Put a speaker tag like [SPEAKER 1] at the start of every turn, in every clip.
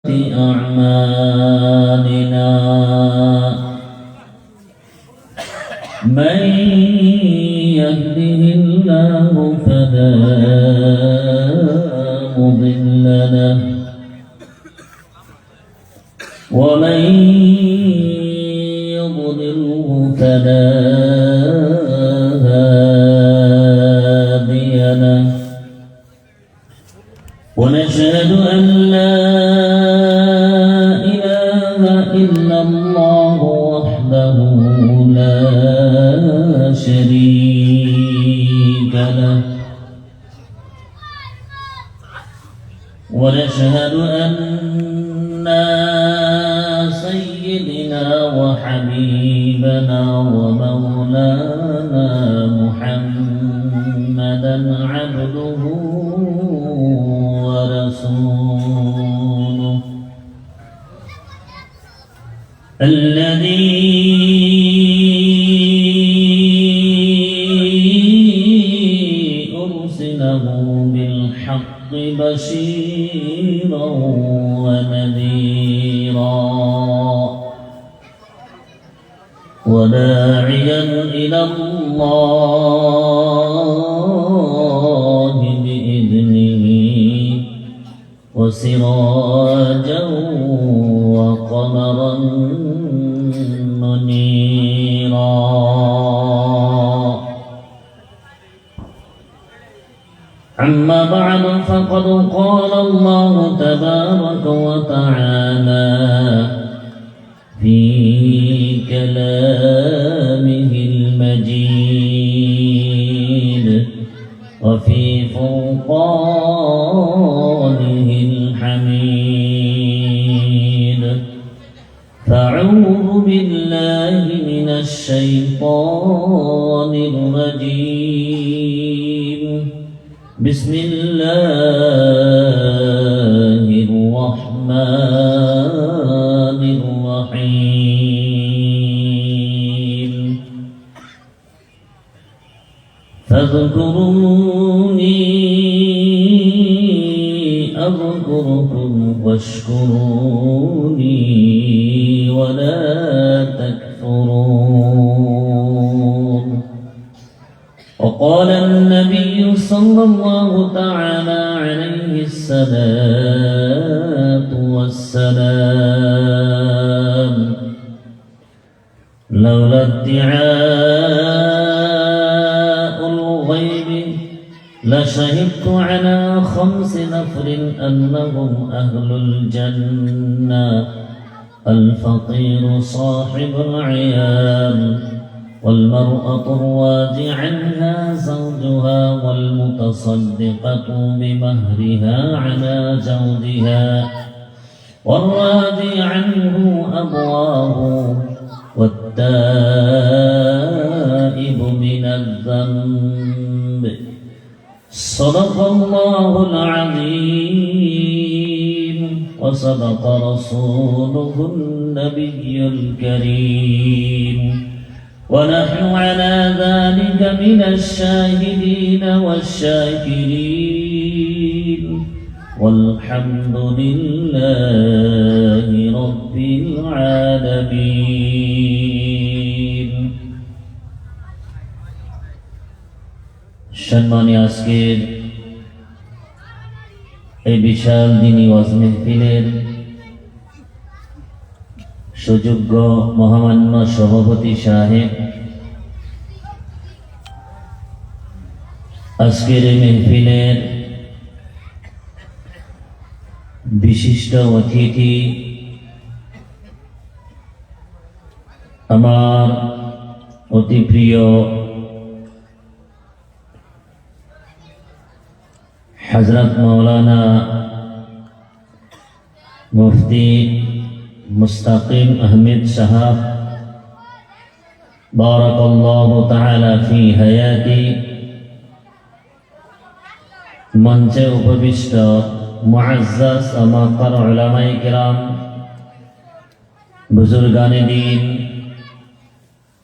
[SPEAKER 1] أعمالنا من يهده الله فلا مضل له ومن يضلله فلا هادي له ونشهد أن لا إلا الله وحده لا شريك له ونشهد أن سيدنا وحبيبنا ومولانا محمدا عبده ورسوله الذي أرسله بالحق بشيرا ونذيرا وداعيا إلى الله بإذنه وسراجا وقمرا منيرا أما بعد فقد قال الله تبارك وتعالى في كلامه المجيد وفي فرقانه الحميد فأعوذ بالله من الشيطان الرجيم بسم الله الرحمن الرحيم فاذكروني أذكركم واشكروني ولا تكفرون وقال النبي صلى الله تعالى عليه الصلاة والسلام لولا ادعاء الغيب لشهدت على 5 نفر أنهم أهل الجنة الفقير صاحب العيال والمرأة الراضي عنها زوجها والمتصدقة بمهرها على زوجها والراضي عنه أبواه والتائب من الذنب صدق الله العظيم وصدق رسوله النبي الكريم ونحن على ذلك من الشاهدين والشاكرين والحمد لله رب العالمين সম্মানী আজকের এই বিশাল দিনী ওয়াজ মাহফিলের সুযোগ্য মহামান্য সভাপতি সাহেব, আজকের এই মাহফিলের বিশিষ্ট অতিথি আমার অতি প্রিয় হযরত মাওলানা মুফতি মুস্তাকিম আহমেদ সাহাব বারাকাল্লাহু তাআলা ফি হায়াতি, মঞ্চে উপবিষ্ট মুআজ্জাজ আমাকার উলামায়ে কিরাম, বুজুর্গানে দ্বীন,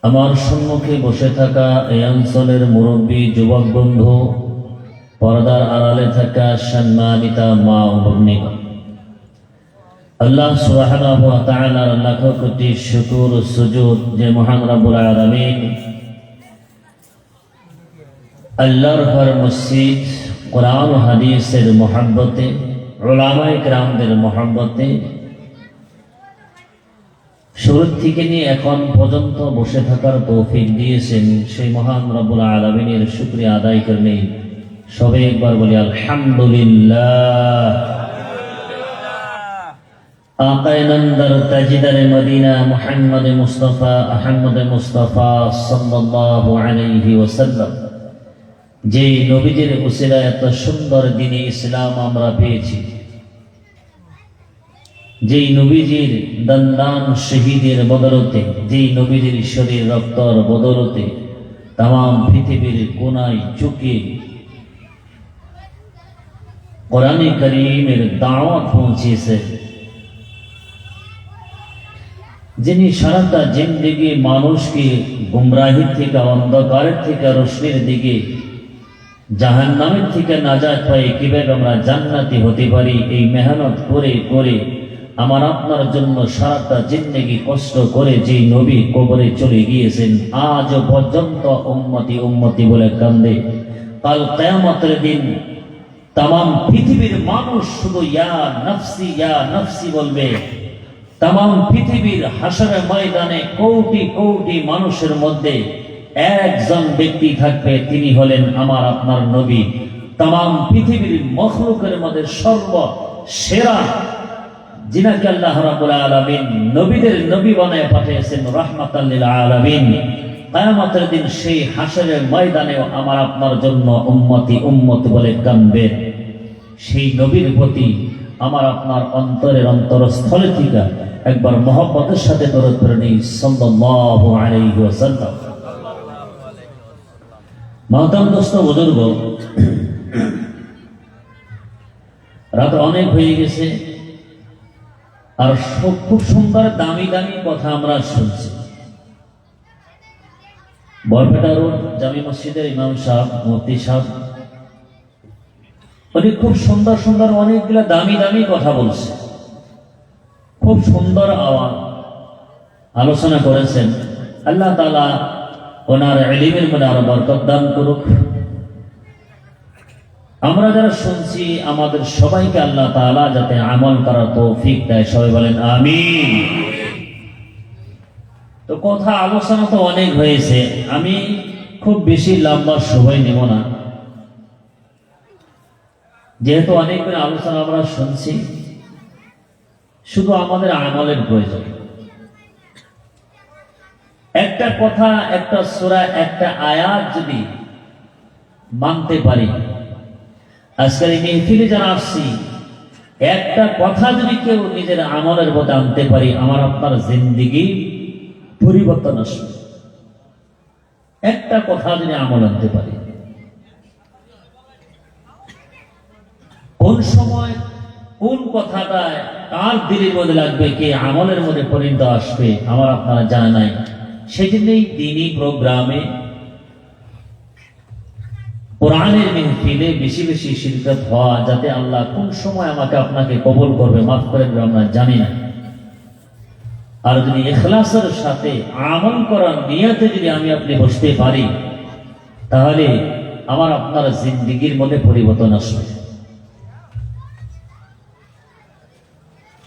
[SPEAKER 1] আমার সম্মুখে বসে থাকা এই অঞ্চলের মুরব্বী যুবক বন্ধু, পর্দার আড়ালে থাকা সম্মানিতা মা ও ভগ্নীগণ, আল্লাহ সুবহানাহু ওয়া তাআলার লাখ কোটি শুকর ও সুজুদ যে মহান রব্বুল আলামিন আল্লাহর ঘর মসজিদ কোরআন ও হাদিসের মহব্বতে উলামায়ে কেরামদের মহব্বতে শুরু থেকে নিয়ে এখন পর্যন্ত বসে থাকার তৌফিক দিয়েছেন সেই মহান রব্বুল আলামিনের শুকরিয়া আদায় করে সবাই একবার বলি আলহামদুলিল্লাহ। आक़ाए नंदर ताजिदार मदीना मुहम्मद मुस्तफ़ा अहमद मुस्तफ़ा सल्लल्लाहु अलैहि वसल्लम जे नबीजिर उसिला एत सुंदर दीने इस्लाम आमरा पेয়েছি যেই নবীজির দন্দান শহীদের বদলতে যেই নবীজির শরীর রক্তর বদলতে तमाम পৃথিবীর কোনায় চুকে কোরআনে কারীমের দাওয়াত পৌঁছেছে যিনি সারাটা জিন্দেগি মানুষকে গুমরাহি থেকে অন্ধকারের থেকে রোশনির দিকে জাহান্নামের থেকে নাজাত পাই কিভাবে আমরা জান্নাতি হতে পারি এই মেহনত করে করে আমার আপনার জন্য সারাটা জিন্দেগি কষ্ট করে যে নবী কবরে চলে গিয়েছেন আজ পর্যন্ত উম্মতি উম্মতি বলে কান্দে কাল কিয়ামতের দিন तमाम পৃথিবীর মানুষ শুধু ইয়া নফসি বলবে तमाम পৃথিবীর হাসরের ময়দানে কোটি কোটি মানুষের মধ্যে একজন ব্যক্তি থাকবে তিনি হলেন আমার আপনার নবী तमाम পৃথিবীর মখলুকের মধ্যে সর্বসেরা যিনাকে আল্লাহ রাব্বুল আলামিন নবীদের নবী বানায় পাঠিয়েছেন রাহমাতাল লিল আলামিন কিয়ামতের দিন সেই হাসরের ময়দানেও আমার আপনার জন্য উম্মতি উম্মত বলে কাঁদবে সেই নবীর প্রতি আমার আপনার অন্তরের অন্তরস্থলে থেকে একবার মহব্বতের সাথে দরুদ পড়ে নেই সাল্লাল্লাহু আলাইহি ওয়াসাল্লাম। মাতাম দোস্ত বুজুর্গ রাত অনেক হয়ে গেছে আর খুব সুন্দর দামি দামি কথা আমরা শুনছি। বরপেটা রোড জামি মসজিদের ইমাম সাহেব মুফতি সাহেব উনি খুব সুন্দর সুন্দর অনেকগুলো দামি দামি কথা বলছে, খুব সুন্দর আলোচনা করেছেন। আল্লাহ তাআলা ওনার ইলমের মধ্যে আরো বরকত দান করুক। আমরা যারা শুনছি আমাদের সবাইকে আল্লাহ তাআলা যাতে আমল করার তৌফিক দেয়, সবাই বলেন আমিন। তো কথা আলোচনা তো অনেক হয়েছে, আমি খুব বেশি লম্বা সময় নেব না, যেহেতু অনেক আলোচনা আমরা শুনছি। শুধু আমাদের আমলের প্রয়োজন। একটা কথা, একটা সূরা, একটা আয়াত যদি মানতে পারি, আজকের এই মেহফিলে যারা আসছি, একটা কথা যদি কেউ নিজের আমলের মধ্যে আনতে পারি, আমার আপনার জিন্দেগি পরিবর্তন আসবে। একটা কথা যদি আমল আনতে পারি, কোন সময় কোন কথাটা কার দিলের মধ্যে লাগবে, কে আমলের মধ্যে পরিণত আসবে, আমার আপনারা জানা নাই। সেই জন্যই দিনী প্রোগ্রামে কোরআনের মেহফিলে বেশি বেশি শিরকত হওয়া, যাতে আল্লাহ কোন সময় আমাকে আপনাকে কবুল করবে, মাফ করে দেবে, আমরা জানি না। আর যদি ইখলাসের সাথে আমল করার নিয়তে যদি আমি আপনি বসতে পারি, তাহলে আমার আপনার জিন্দেগির মধ্যে পরিবর্তন আসবে।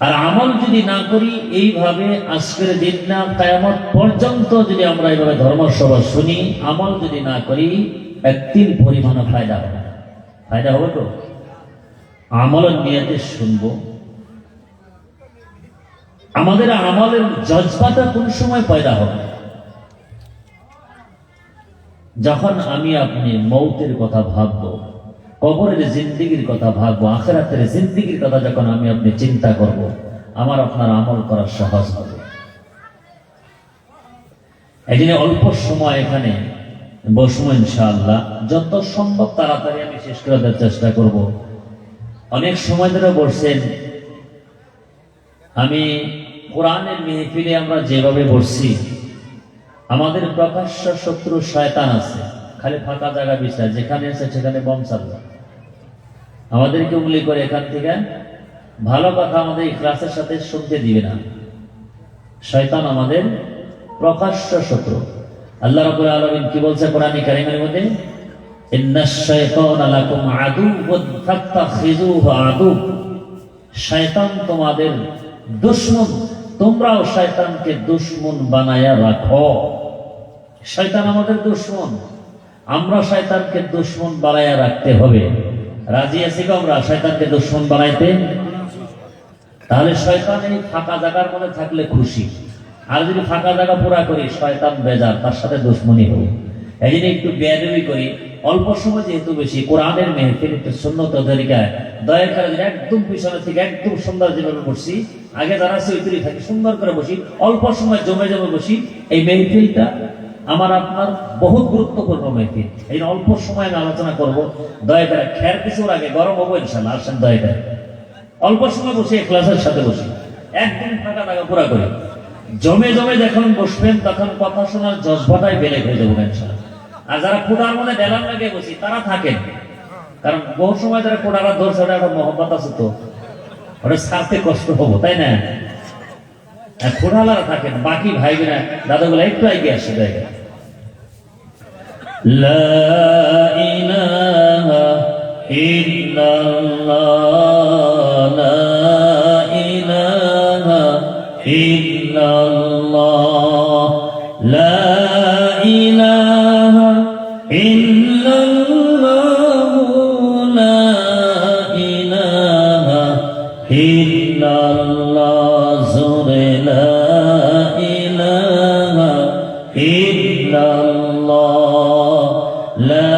[SPEAKER 1] আর আমল যদি না করি, এইভাবে আজকের দিন না কিয়ামত পর্যন্ত যদি আমরা এইভাবে ধর্মসভা শুনি, আমল যদি না করি, একদিন পরিমাণ ফায়দা হবে। ফায়দা হবে তো আমলের নিয়তে শুনবো। আমাদের আমলের জজবাটা কোন সময় পয়দা হবে? যখন আমি আপনি মৌতের কথা ভাববো, কবরের জিন্দেগির কথা ভাববো, আখিরাতের জিন্দেগির কথা যখন আমি আপনি চিন্তা করব, আমার আপনার আমল করা সহজ হবে। এই জন্য অল্প সময় এখানে বসবো ইনশাআল্লাহ, যত সম্ভব তাড়াতাড়ি আমি শেষ করে দেওয়ার চেষ্টা করব। অনেক সময় ধরে বসছেন, আমি কোরআনের মেহফিলে আমরা যেভাবে বসছি, আমাদের প্রকাশ্য শত্রু শয়তান আছে, খালি ফাঁকা জায়গা বিচার, যেখানে আছে সেখানে বম চালবে, আমাদেরকে উংলি করে এখান থেকে ভালো কথা আমাদের ইখলাসের সাথে শুনতে দিবে না। শয়তান আমাদের প্রকাশ্য শত্রু। আল্লাহ রাব্বুল আলামিন কি বলছে কোরআনে কারীমের মধ্যে, ইন্নাশ শাইতানা লাকুম আদুউন ফাত্তাখিযুহু আদু। শয়তান তোমাদের দুশমন, তোমরাও শয়তানকে দুশমন বানায়া রাখো। শয়তান আমাদের দুশমন, আমরা শয়তানকে দুশমন বানায়া রাখতে হবে। রাজি আছি কি আমরা শয়তানকে দুশমন বানাইতে? তাহলে শয়তান এই ফাঁকা জায়গার মধ্যে থাকলে খুশি, আর যদি ফাঁকা জায়গা পুরা করি শয়তান বেজার, তার সাথে দুশমনী হব। এই জন্য একটু বেয়াদবি করি, অল্প সময় যেহেতু বেশি কোরআনের মেহফিল একটু সুন্নত তরিকায় দয়া করে যদি একদম পিছনে থেকে একদম সুন্দর যেভাবে বসি, আগে যারা আছে ওই তৈরি থাকি সুন্দর করে বসি, অল্প সময় জমে জমে বসি। এই মেহফিলটা আমার আপনার বহুত গুরুত্বপূর্ণ মেহফিল। এই অল্প সময় আমি আলোচনা করবো, দয়া করে খের কিছুর আগে গরম হবো ইনশাল্লাহ, আসেন দয়া করে অল্প সময় বসে ক্লাসের সাথে বসি, একদম ফাঁকা টাকা পুরা করে জমে জমে যখন বসবেন তখন কথা শোনার জজবাটাই বেড়ে হয়ে যাবো ইনশাল্লাহ। আর যারা কোটার মধ্যে ডেলার লাগে বসি তারা থাকেন, কারণ বহু সময় যারা কোটারা ধরছে ওটা একটা মহব্বত আছে, তো ওটা ছাড়তে কষ্ট হবো, তাই না? খোড়ালারা থাকেন, বাকি ভাই বোনা দাদাগুলা একটু এগিয়ে আসে। দেখেন লা ইলাহা ইল্লাল্লাহ, লা ইলাহা ইল্লাল্লাহ, লা ইলাহা ইল্লাল্লাহ, লা ইলাহা ইল্লাল্লাহ, জোরে লা ইলাহা ইল্লাল্লাহ, লা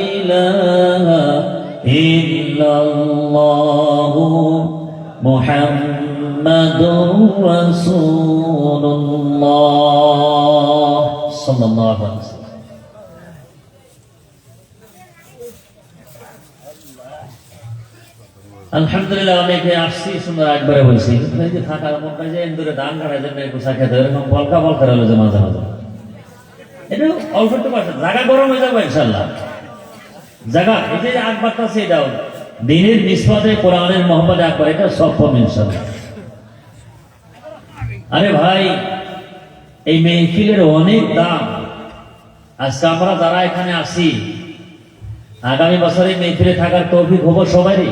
[SPEAKER 1] ইলাহা ইল্লাল্লাহ, মুহাম্মাদুর রাসূলুল্লাহ সাল্লাল্লাহু আলাইহি ওয়াসাল্লাম। আলহামদুলিল্লাহ, অনেকে আসছি সুন্দর একবারে বলছি, কিন্তু থাকার মন কাজে ইন্দুরে ধান কাটার জন্য পোশা খেতে এরকম বলকা বলকা হলো যে মাঝে মাঝে এটা অল্প একটু পাশে জায়গা গরম হয়ে যাবো ইনশাল্লাহ। জায়গা এই যে আগ বাড়তেছে, এটাও দিনের নিসবতে কোরআনের মোহাম্মদ আকবর, এটা সব কম ইনশাল্লাহ। আরে ভাই, এই মেহফিলের অনেক দাম। আজকে আমরা যারা এখানে আসি, আগামী বছরে মেহফিলে থাকার তৌফিক হবো সবারই?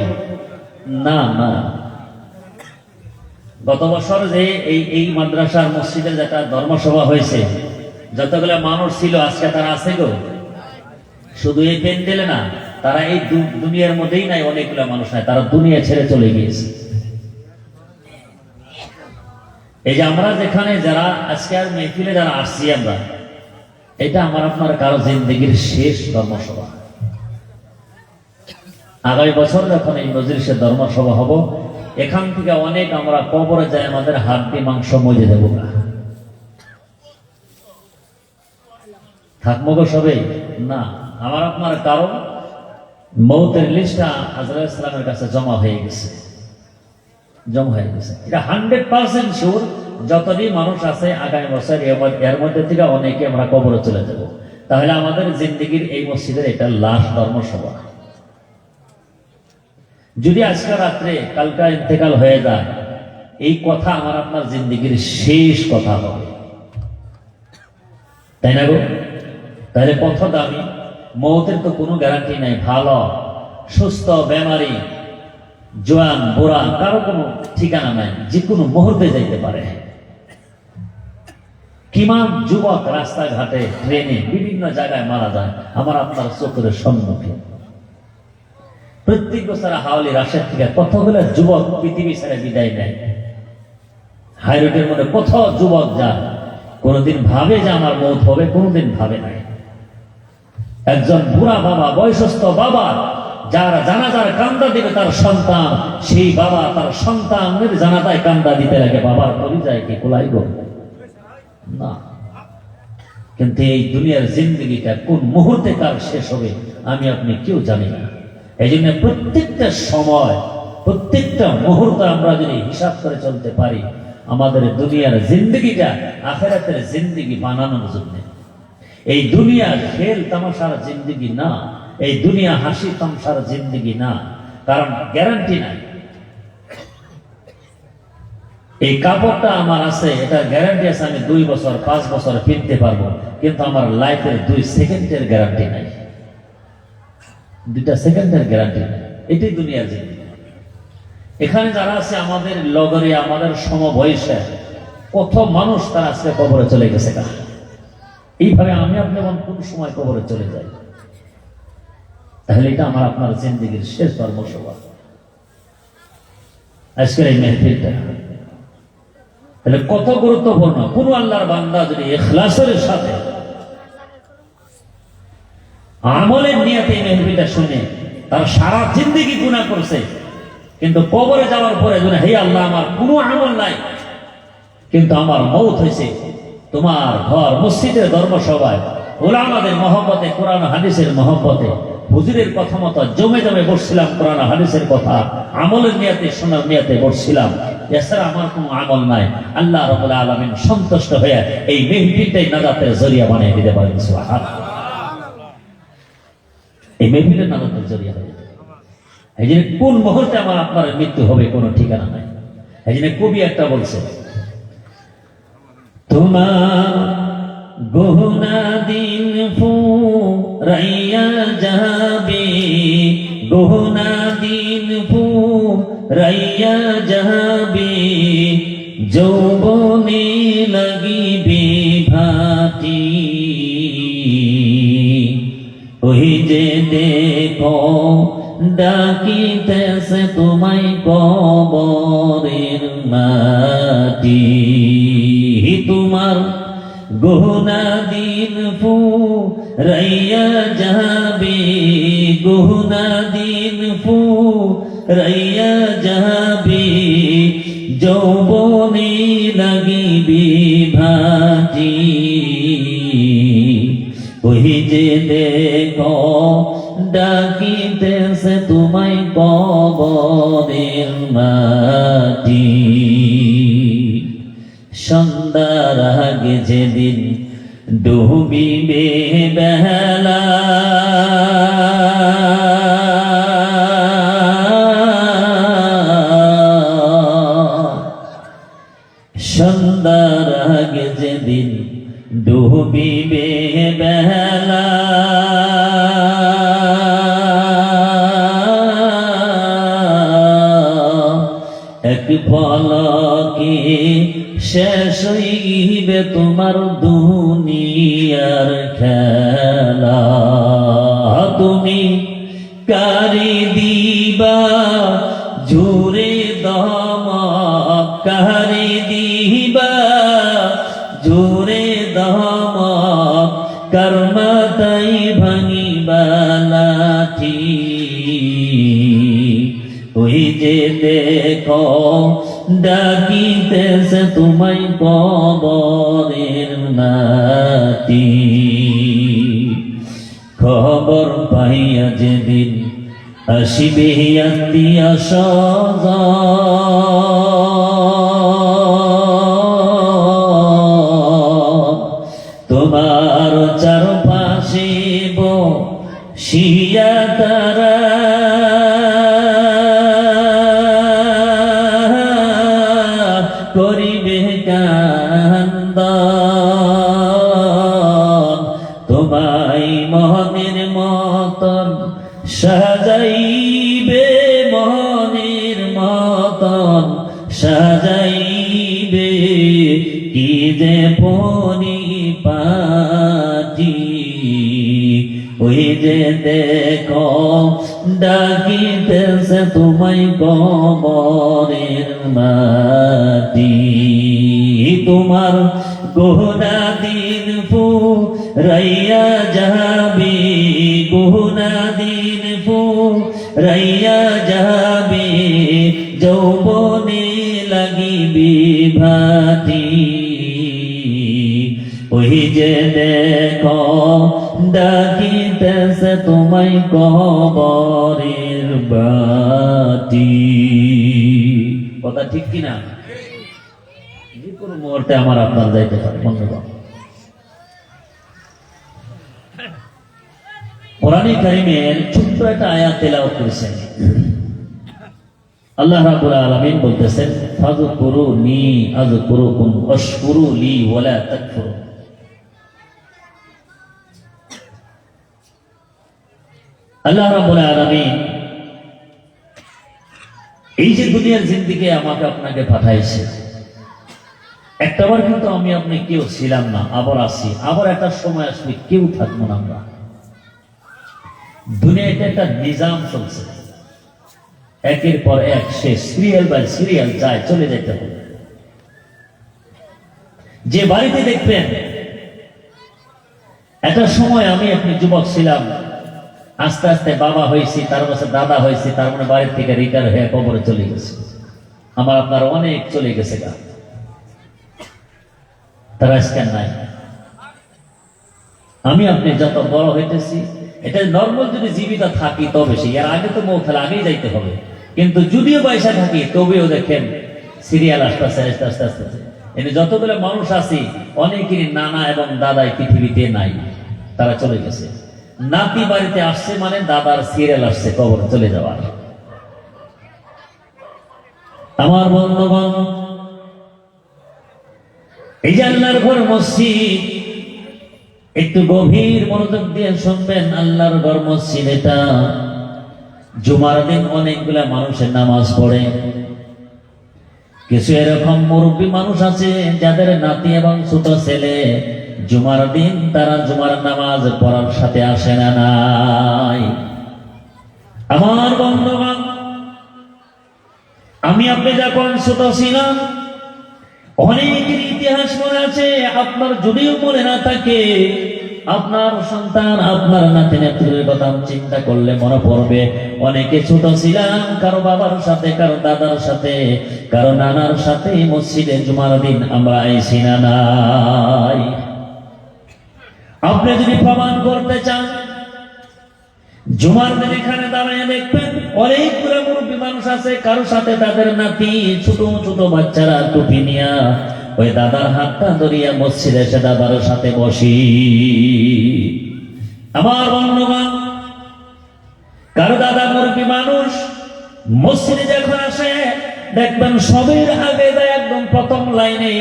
[SPEAKER 1] না না। গত বছর যে এই মাদ্রাসার মসজিদের যেটা ধর্মসভা হয়েছে, যতগুলো মানুষ ছিল আজকে তারা আছে গো? শুধু এই প্যান্ডেলে না, তারা এই দুনিয়ার মধ্যেই নাই, অনেকগুলো মানুষ নাই, তারা দুনিয়া ছেড়ে চলে গিয়েছে। এই যে আমরা যেখানে যারা আজকে আর মেহফিলে যারা আসছি আমরা, এটা আমার আপনার কারো জিন্দগির শেষ ধর্মসভা। আগামী বছর যখন এই মজলিসের ধর্মসভা হব, এখান থেকে অনেক আমরা কবরে যাই, আমাদের হাড্ডি মাংস মজে দেব না, থাকবো গো সবে না। আমার আপনার কারণ মৌতের লিস্টটা আজরাইল ইসলামের কাছে জমা হয়ে গেছে, এটা 100% শিওর। যতদিন মানুষ আছে আগামী বছর এর মধ্যে থেকে অনেকে আমরা কবরে চলে যাব। তাহলে আমাদের জিন্দগির এই মসজিদের এটা লাস্ট ধর্মসভা। যদি আজকে রাত্রে কালকা ইন্তেকাল হয়ে যায়, এই কথা আমার আপনার জিন্দগির শেষ কথা হবে, তাই না গো? তাহলে কত দামি। মৌতের তো কোনো গ্যারান্টি নাই, ভালো সুস্থ বেমারি জোয়ান বুড়া কারো কোনো ঠিকানা নাই, যে কোনো মুহূর্তে যাইতে পারে। কিমান যুবক রাস্তাঘাটে ট্রেনে বিভিন্ন জায়গায় মারা যায় আমার আপনার চোখের সম্মুখে। প্রত্যেক বছর হাওলি রাশের থেকে কতগুলো যুবক পৃথিবী ছেড়ে বিদায় নেয়। হাই রোডের মধ্যে কত যুবক যায়, কোনদিন ভাবে যে আমার মৌত হবে, কোনদিন ভাবে নাই। একজন বুড়া বাবা, বয়সস্থ বাবা, যারা জানাজার কান্দা দিবে তার সন্তান, সেই বাবা তার সন্তানের জানাজায় কান্দা দিতে লাগে, বাবার পরিচয় কি কুলাইব না। কিন্তু এই দুনিয়ার জিন্দগিটা কোন মুহূর্তে কার শেষ হবে আমি আপনি কেউ জানি না। এই জন্য প্রত্যেকটা সময়, প্রত্যেকটা মুহূর্ত আমরা যদি হিসাব করে চলতে পারি, আমাদের দুনিয়ার জিন্দগিটা আখিরাতের জিন্দগি বানানোর জন্য। এই দুনিয়া খেল তামাশার জিন্দগি না, এই দুনিয়া হাসি তামাশার জিন্দগি না, কারণ গ্যারান্টি নাই। এই কাপড়টা আমার আছে, এটা গ্যারান্টি আছে আমি 2 বছর 5 বছর কিনতে পারবো, কিন্তু আমার লাইফের 2 সেকেন্ডের গ্যারান্টি নাই, 2টা সেকেন্ডের গ্যারান্টি নাই। এটাই দুনিয়ার জিনিস। এখানে যারা আছে আমাদের লগরে, আমাদের সমবয়সে কত মানুষ তারা আজকে কবরে চলে গেছে। এইভাবে আমি আপনি কোন সময় কবরে চলে যাই, তাহলে এটা আমার আপনার জিন্দেগির শেষ কর্মসভা আজকের এই মেহফিলটা। তাহলে কত গুরুত্বপূর্ণ। কোন আল্লাহর বান্দা যদি ইখলাসের সাথে আমলের নিয়তে এই মেহফিলটা শুনে, তার সারা জিন্দেগি গুনাহ করছে, কিন্তু কবরে যাওয়ার পরে যদি হে আল্লাহ আমার কোনো আমল নাই, কিন্তু আমার মৌত হয়েছে তোমার ঘর মসজিদের ধর্মসভায় উলামাদের মহব্বতে, কোরআন হাদিসের মহব্বতে, হুজুরের কথা মতো জমে জমে বসছিলাম, কোরআন হাদিসের কথা আমলের নিয়তে শোনার নিয়তে বসছিলাম, এছাড়া আমার কোনো আমল নাই, আল্লাহ রাব্বুল আলামিন সন্তুষ্ট হয়ে এই মেহফিলটাই নাজাতের জরিয়া বানিয়ে দিতে পারেন। সুবহানাল্লাহ। এই মেহফিলের নাজাতের জরিয়া হয়ে যাবে। এই জন্য কোন মুহূর্তে আমার আপনার মৃত্যু হবে কোনো ঠিকানা নাই। এই জন্য কবি একটা বলছে, তোমার গহনা দিন ফুরাইয়া যাবে, গহনা দিন ফুরাইয়া যাবে, যৌবনে লাগিবে ভাটি, ওই যে দেখো ডাকিতেছে তোমায় কবরের মাটি, তোমার গহনা দিন ফুরাইয়া যাবে, গহনা দিন ফুরাইয়া যাবে, যৌবনে লাগিবে ভাটি, ওই যে দেখো ডাকিতেছে তোমায় কবরের মাটি, সন্ধ্যার আগে যেদিন ডুবিবে বেলা, সন্ধ্যার আগে যেদিন ডুবিবে বেলা, এক পলকে শেষ হইবে তোমার দুনিয়ার খেলা, তুমি কারি দিবা জোরে দমক, কারি দিবা জোরে দমক, কর্মতাই ভাঙিবা লাঠি, ওই যে দেখো ডাকিতেছে তোমায় কবরের মাটি, খবর পাইয়া যেদিন আসিবে আত্মীয় স্বজন, তোমার চারপাশে বসিয়া তারা করিবে কান্দন, তোমায় মনের মতন সাজাইবে, মনের মতন সাজাইবে, কি যে পরিপাটি, ওই যে দেখো ডাকিতেছে তোমায় কবরের মাটি, তোমার গহনা দিন ফুরাইয়া যাবে, গহনা দিন ফুরাইয়া যাবে, যৌবনে লাগিবে ভাটি, ওই যে দেখো ডাকিতেছে তোমায় কবরের বাটি। কথা ঠিক কিনা? যে কোনো মুহূর্তে আমার আপনার যাইতে পারে। বন্ধুগণ, কোরআনে কারিমের ছোট্ট একটা আয়াত তেলাওয়াত করেছেন। আল্লাহ রাব্বুল আলামিন বলতেছেন, ফাযকুরুনি আযকুরুকুম ওয়াশকুরু লি ওয়ালা তাকফুরুন। আল্লাহ রাব্বুল আলামিন এই যে দুনিয়ার জিন্দেগি আমাকে আপনাকে পাঠাইছে, একটাবার কিন্তু আমি আপনি কেউ ছিলাম না, আবার আসি, আবার একটা সময় আসলে কেউ থাকবো না। আমরা দুনিয়াতে একটা নিজাম চলছে, একের পর এক শেষ, সিরিয়াল বাই সিরিয়াল যায়, চলে যেতে হবে। যে বাড়িতে দেখবেন একটা সময় আমি আপনি যুবক ছিলাম, আস্তে আস্তে বাবা হয়েছি, তার পাশে দাদা হয়েছি, তার মানে বাড়ির থেকে রিটায়ার হয়ে কবরে চলে গেছে। আমার আপনার অনেক চলে গেছে গা, তারা আজকে নাই। আমি আপনি যত বড় হইতেছি, এটা নর্মাল যদি জীবিত থাকি তবে সে, এর আগে তো মৌখালে আগেই যাইতে হবে, কিন্তু যদিও পয়সা থাকি তবেও দেখেন সিরিয়াল আসতে আস্তে আস্তে আস্তে আস্তে এনে যতগুলো মানুষ আছি, অনেকেরই নানা এবং দাদাই পৃথিবীতে নাই, তারা চলে গেছে। নাতি বাড়িতে আসছে মানে দাদার সিরিয়াল আসছে কবরে চলে যাওয়ার। আমার বন্ধুগণ, এই যে আল্লাহর ঘর মসজিদ, একটু গভীর মনোযোগ দিয়ে শুনবেন। আল্লাহর ঘর মসজিদ, এটা জুমার দিন অনেকগুলা মানুষের নামাজ পড়ে। কিছু এরকম মুরব্বী মানুষ আছে যাদের নাতি এবং ছোট ছেলে জুমার দিন তারা জুমার নামাজ পড়ার সাথে আসে না নাই। আমার বন্ধুগণ, আমি আপনি যখন ছোট ছিলাম, অনেকের ইতিহাস মনে আছে, আপনার যদিও মনে না থাকে, আপনার সন্তান আপনার নাতি নাতনির কথা চিন্তা করলে মনে পড়বে। অনেকে ছোট ছিলাম, কারো বাবার সাথে, কারো দাদার সাথে, কারো নানার সাথে মসজিদে জুমার দিন আমরা আইসি না নাই। আপনি যদি প্রমাণ করতে চান, জুমার দিন এখানে দাঁড়িয়ে দেখবেন অনেকগুলো মুরব্বী মানুষ আছে, কারো সাথে তাদের নাতি, ছোট ছোট বাচ্চারা টুপি নিয়া ওই দাদার হাতটা ধরিয়া মসজিদে এসে দাদার সাথে বসি। আমার বন্ধুগণ, কারো দাদা মুরব্বী মানুষ মসজিদে যখন আসে দেখবেন সবের আগে যায়, একদম প্রথম লাইনে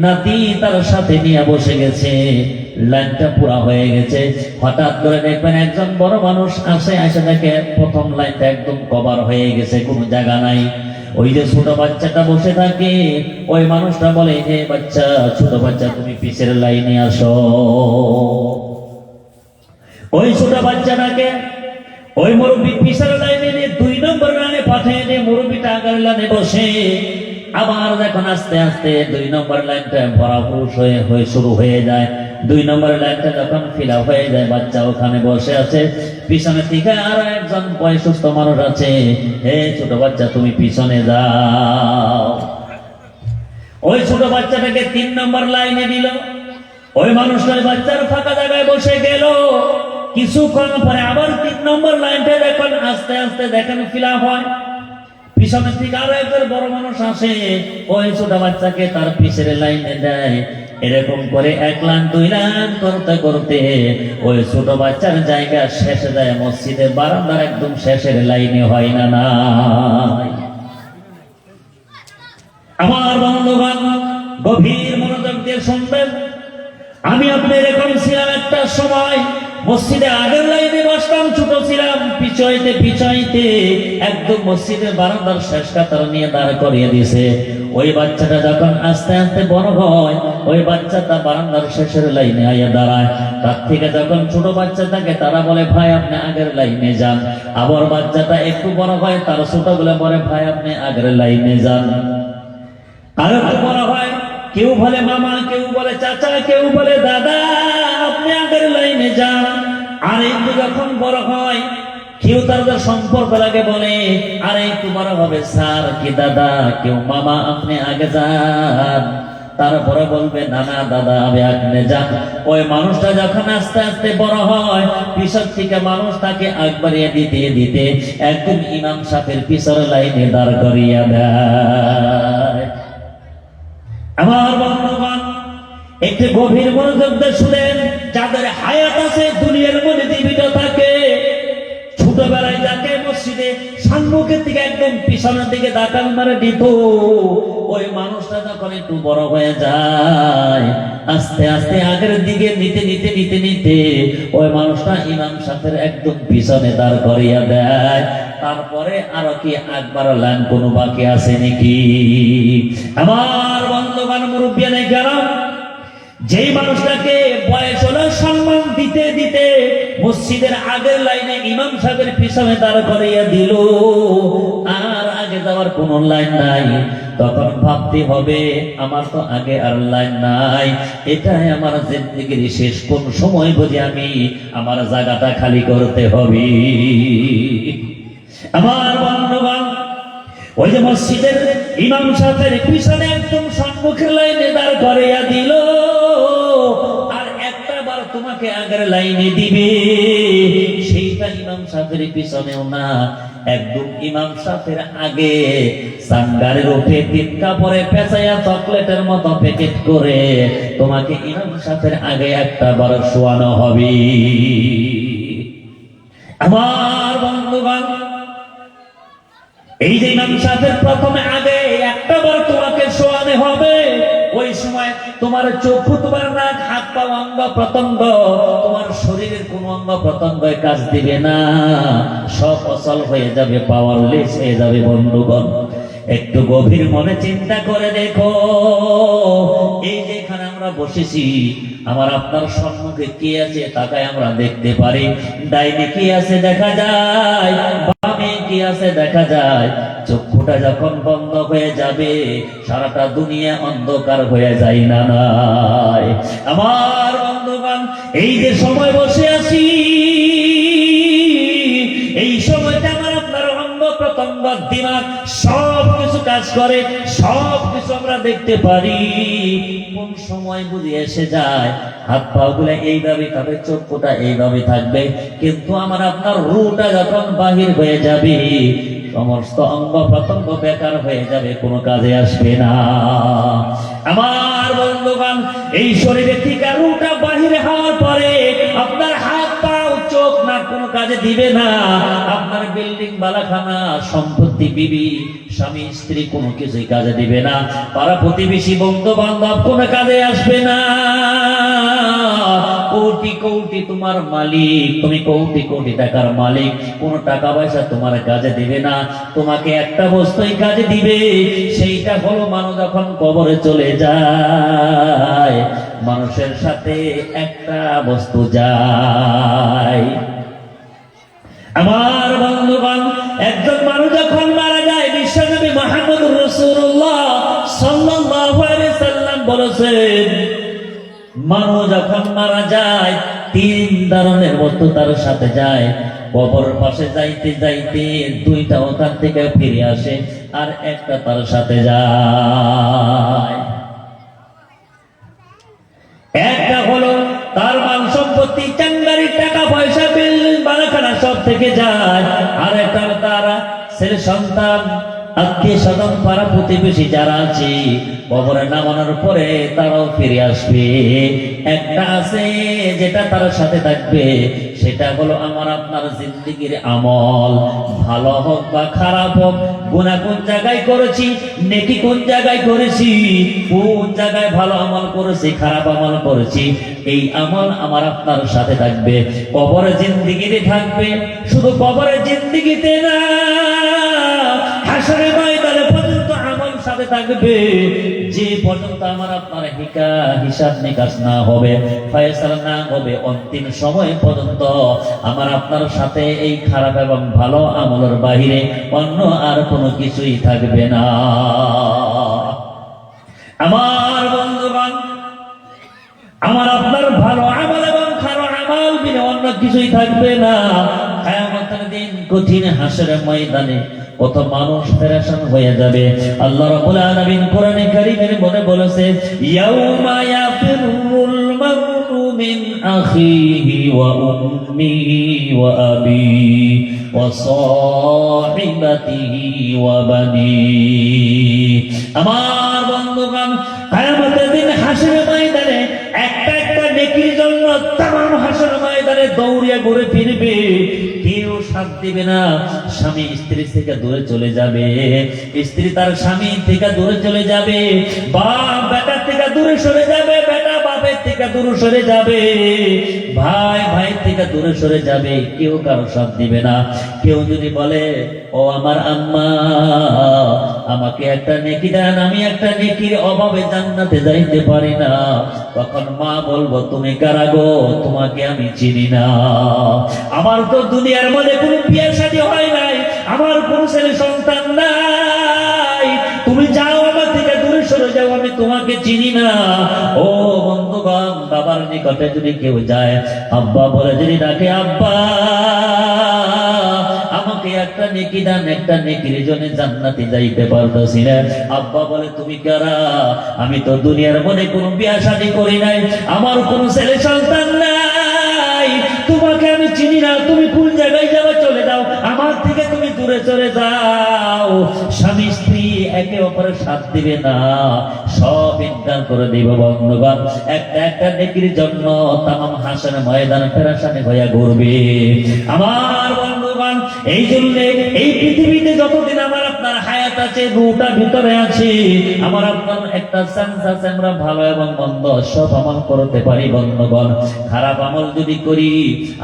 [SPEAKER 1] নাতি তার সাথে নিয়ে বসে গেছে, লাইনটা পুরা হয়ে গেছে। হঠাৎ করে দেখবেন একজন বড় মানুষ আসে, এসে দেখে প্রথম লাইনটা একদম কভার হয়ে গেছে, কোনো জায়গা নাই। ওই যে ছোট বাচ্চাটা বসে থাকে, ওই মানুষটা বলে, হে বাচ্চা, ছোট বাচ্চা তুমি পিছের লাইনে আসো। ওই ছোট বাচ্চাটাকে ওই মুরব্বী পিছের লাইনে নিয়ে 2 নম্বর লাইনে পাঠিয়ে দিয়ে মুরব্বীটা আগের লাইনে বসে। আবার যখন আস্তে আস্তে 2 নম্বর লাইনটা ভরাপুর হয়ে শুরু হয়ে যায়, 2 নম্বর লাইনটা যখন ফিল আপ হয়ে যায়, বাচ্চা ওখানে বসে আছে, পিছনে থেকে আর একজন বয়সস্থ মানুষ আছে, হে ছোট বাচ্চা তুমি পিছনে যাও। ওই ছোট বাচ্চাটাকে 3 নম্বর লাইনে দিল, ওই মানুষটা বাচ্চার ফাঁকা জায়গায় বসে গেল। কিছুক্ষণ পরে আবার 3 নম্বর লাইনটা যখন আস্তে আস্তে দেখেন ফিল আপ হয়, পিছনের থেকে আরো একজন বড় মানুষ আসে, ওই ছোট বাচ্চাকে তার পিছের লাইনে দেয়। এরকম করে 1 লাইন 2 লাইন করতে করতে ওই ছোট বাচ্চার জায়গা শেষে যায়, মসজিদের বারান্দার একদম শেষের লাইনে, হয় না নাই? আমার বন্ধুগণ, গভীর মনোযোগ দিয়ে শুনবেন। আমি আপনি এরকম ছিলাম একটা সময়, মসজিদে আগের লাইনে বসতাম, ছোট ছিলাম, পিছাইতে পিছাইতে একদম মসজিদের বারান্দার শেষ কাতার নিয়ে দাঁড় করিয়ে দিয়েছে। ওই বাচ্চাটা যখন আস্তে আস্তে বড় হয়, ওই বাচ্চাটা বারান্দার শেষের লাইনে আইয়া দাঁড়ায়। তার থেকে যখন ছোট বাচ্চা থাকে, তারা বলে ভাই আপনি আগের লাইনে যান। আবার বাচ্চাটা একটু বড় হয়, তার ছোটগুলো বলে ভাই আপনি আগের লাইনে যান। আর একটু বড় হয়, কেউ বলে মামা, কেউ বলে চাচা, কেউ বলে দাদা, আপনি আগের লাইনে যান। আর একটু যখন বড় হয়, কেউ তাদের সম্পর্ক লাগে বলে, আর একটু বড় হবে স্যার কি দাদা, কেউ মামা আপনি আগে যান। তারপরে বলবে নানা দাদা আমি আপনি যান। ওই মানুষটা যখন আস্তে আস্তে বড় হয়, পিছন থেকে মানুষ তাকে আগ বাড়িয়ে দিতে দিতে একদম ইমাম সাহেবের পিছর লাইনে দাঁড় করিয়া দেয়। আমার বন্ধুগণ, একটু গভীর মনোযোগ দিয়ে শুনেন। যাদের হায়াত আছে, দুনিয়ার মধ্যে জীবিত থাকে, ছোটবেলায় যাকে মসজিদে সম্মুখের দিকে একদম পিছনের দিকে দাঁড়ান মারে দিত, ওই মানুষটা যখন একটু বড় হয়ে যায়, আস্তে আস্তে আগের দিকে নিতে নিতে নিতে নিতে ওই মানুষটা ইমাম সাহেবের একদম পিছনে দাঁড় করিয়া দেয়। তারপরে আরো কি একবার লাইন কোনো বাকি আছে নাকি? আমার বন্ধুবান মুরব্বিয়ান কেরাম, যেই মানুষটাকে বয়স হলো সম্মান দিতে দিতে মসজিদের আগের লাইনে ইমাম সাহেবের পিছনে দাঁড় করিয়ে দিল, আর আগে যাওয়ার কোন লাইন নাই, তখন ভাবতে হবে আমার তো আগে আর লাইন নাই, এটাই আমার জিন্দেগির শেষ কোন সময় বুঝে আমি আমার জায়গাটা খালি করতে হবে। আমার বন্ধুগণ, ওই যে মসজিদের ইমাম সাহেবের পিছনে একদম সম্মুখের লাইনে দাঁড় করিয়া দিল, আর একটা বার তোমাকে আগের লাইনে দিবে, সেইটা ইমাম সাহেবের পিছনেও না, একদম ইমাম সাহেবের আগে সাঙ্গারের উপরে তিন কাপড়ে পেঁচাইয়া চকলেটের মতো প্যাকেট করে তোমাকে ইমাম সাহেবের আগে একটা বার শোয়ানো হবে। আমার বন্ধুগণ, এই যে ইমাম সাহেবের প্রথমে আগে একটা বার তোমাকে শোয়ানো হবে, ওই সময় তোমার চক্ষু, তোমার নাক, হাত পা, অঙ্গ প্রত্যঙ্গ, তোমার শরীরের কোন অঙ্গ প্রত্যঙ্গ কাজ দিবে না, সব অচল হয়ে যাবে, পাওয়ারলেস হয়ে যাবে। বন্ধুগণ, একটু গভীর মনে চিন্তা করে দেখো, এই যে এখানে আমরা বসেছি, আমার আপনার সম্মুখে কি আছে তাকায় আমরা দেখতে পারি, ডাইনে কি আছে দেখা যায়, বামে কি আছে দেখা যায়। চক্ষুটা যখন বন্ধ হয়ে যাবে, সারাটা দুনিয়া অন্ধকার হয়ে যায় না নাই? আমার বন্ধুগণ, এই যে সময় বসে আছি, এই সময়টা আমার আপনার অঙ্গ প্রত্যঙ্গ, দিমাগ সব কিছু কাজ করে, সব কিছু আমরা দেখতে পারি। কোন সময় বুঝে এসে যায়, হাত পা গুলো এইভাবে থাকবে, চক্ষুটা এইভাবে থাকবে, কিন্তু আমার আপনার রুটা যখন বাহির হয়ে যাবে, সমস্ত অঙ্গ প্রত্যঙ্গ বেকার হয়ে যাবে, কোনো কাজে আসবে না। আমার বন্ধুগণ, এই শরীরে থেকে রুটা বাহিরে হওয়ার পরে আপনার হাত পা, চোখ, নাক কোনো কাজে দিবে না, আপনার বিল্ডিং, বালাখানা, সম্পত্তি, বিবি, স্বামী, স্ত্রী কোনো কিছুই কাজে দিবে না, পাড়া প্রতিবেশী, বন্ধু বান্ধব কোনো কাজে আসবে না। কোটি কোটি তোমার মালিক, তুমি কোটি কোটি টাকার মালিক, কোন টাকা পয়সা তোমার কাজে দিবে না, তোমাকে একটা বস্তুই কাজে দিবে, সেইটা হলো মানুষ যখন কবরে চলে যায়, মানুষের সাথে একটা বস্তু যায়। আমার বন্ধুগণ, একজন মানুষ যখন মারা যায়, বিশ্বনবী মুহাম্মদুর রাসূলুল্লাহ সাল্লাল্লাহু আলাইহি সাল্লাম বলেছেন, মানুষ যখন মারা যায় তিন ধরনের বস্তু তার সাথে যায়। কবরের পাশে যাইতে যাইতে দুইটা ওখান থেকে ফিরে আসে, আর একটা তার সাথে যায়। একটা হলো তার মাল সম্পত্তি, চাঙ্গারি, টাকা পয়সা, বিল্ডিং, বালাখানা সব থেকে যায়, আর একটা তারা ছেলে সন্তান, আত্মীয় স্বজন, পাড়া প্রতিবেশী যারা আছে, কবরে নামানোর পরে তারাও ফিরে আসবে। একটা আছে যেটা তার সাথে থাকবে, সেটা হলো আমার আপনার জিন্দেগির আমল, ভালো হোক বা খারাপ হোক, গুনাহ কোন জায়গায় করেছি, নেকি কোন জায়গায় করেছি, কোন জায়গায় ভালো আমল করেছি, খারাপ আমল করেছি, এই আমল আমার আপনার সাথে থাকবে, কবরে জিন্দেগিতে থাকবে। শুধু কবরে জিন্দেগিতে না, হাসরের ময়দানে পর্যন্ত আমল সাথে থাকবে, যে পর্যন্ত আমার আপনার হিসাব নিকাশ না হবে, ফয়সালা না হবে, অন্তিম সময় পর্যন্ত আমার আপনার সাথে এই খারাপ এবং ভালো আমলের বাহিরে অন্য আর কোনো কিছুই থাকবে না। আমার বন্ধুগণ, আমার আপনার ভালো আমল এবং খারাপ আমল বিনা অন্য কিছুই থাকবে না। কিয়ামতের দিন কঠিন হাসরের ময়দানে কত মানুষ পেরেশান হয়ে যাবে। আল্লাহ রাব্বুল আলামিন কোরআনে কারীমের মধ্যে বলেছে, ইয়াউমা ইয়াফিরুল মারউ মিন আখিহি ওয়া উম্মিহি ওয়া আবিহি ওয়া সাহিবাতিহি ওয়া বানিহি। আমার বন্ধুগণ, কিয়ামতের দিন হাসরের ময়দানে একটা একটা নেকির জন্য तमाम হাসরের ময়দানে দৌড়িয়া ঘুরে ফিরবে, কেউ সাথ দিবে না। স্বামী স্ত্রী থেকে দূরে চলে যাবে, স্ত্রী তার স্বামী থেকে দূরে চলে যাবে, বাপ বেটার থেকে দূরে সরে যাবে, বেটা বাপের থেকে দূরে সরে যাবে, ভাই ভাই থেকে দূরে সরে যাবে, কেউ কারো সাথ দিবে না। কেউ যদি বলে, ও আমার আম্মা, আমাকে একটা নেকি দেন, আমি একটা নেকির অভাবে জান্নাতে যাইতে পারি না, তখন মা বলবো, তুমি কারা গো, তোমাকে আমি চিনি না, আমার তো দুনিয়ার মধ্যে কোনো বিয়ে শাদী হয় নাই, আমার কোন ছেলে সন্তান নাই, তুমি যাও আমার থেকে দূরে সরে যাও, আমি তোমাকে চিনি না। ও বন্ধুগণ, বাবার নিকটে যদি কেউ যায়, আব্বা বলে যদি ডাকে, আব্বা আমাকে একটা নেকি দান, একটা নেকির জন্য জান্নাতে যাইতে পারতেছি না, আব্বা বলে, তুমি কারা, আমি তো দুনিয়ার মধ্যে কোনো বিয়ে শাদী করি নাই, আমার কোন ছেলে সন্তান নাই, তোমাকে আমি চিনি না, তুমি কোন জায়গায় যাবে, চলে যাও, আমার থেকে তুমি দূরে চলে যাও। স্বামী স্ত্রী একে অপরের সাথ দিবে না, সব ইনকার করে দিব। বন্ধুগণ, একটা একটা নেকির জন্য তামাম হাসন ময়দান ফেরাসানে হইয়া ঘুরবে আমার বন্ধুগণ। এই জন্য এই পৃথিবীতে যতদিন আমার আপনার হায়াত আছে, রুটা ভিতরে আছে, আমার আপনার একটা চান্স আছে, আমরা ভালো এবং মন্দ সব আমল করতে পারি। বন্ধুগণ, খারাপ আমল যদি করি,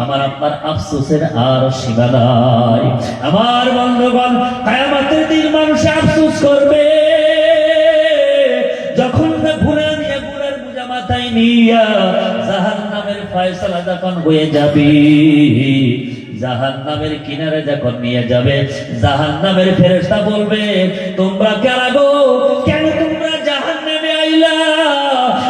[SPEAKER 1] আমার আপনার আফসোসের আর সীমা নাই। আমার বন্ধুগণ, কিয়ামতের দিন মানুষ আফসোস করবে, যখন গুনাহ নিয়ে গুনার বোঝা মাথায় নিয়া জাহান্নামের ফয়সালা যখন হয়ে যাবে, জাহান্নামের কিনারে যখন নিয়ে যাবে, জাহান্নামের ফেরেশতা বলবে, তোমরা কারা গো, কেন তোমরা জাহান্নামে আইলা,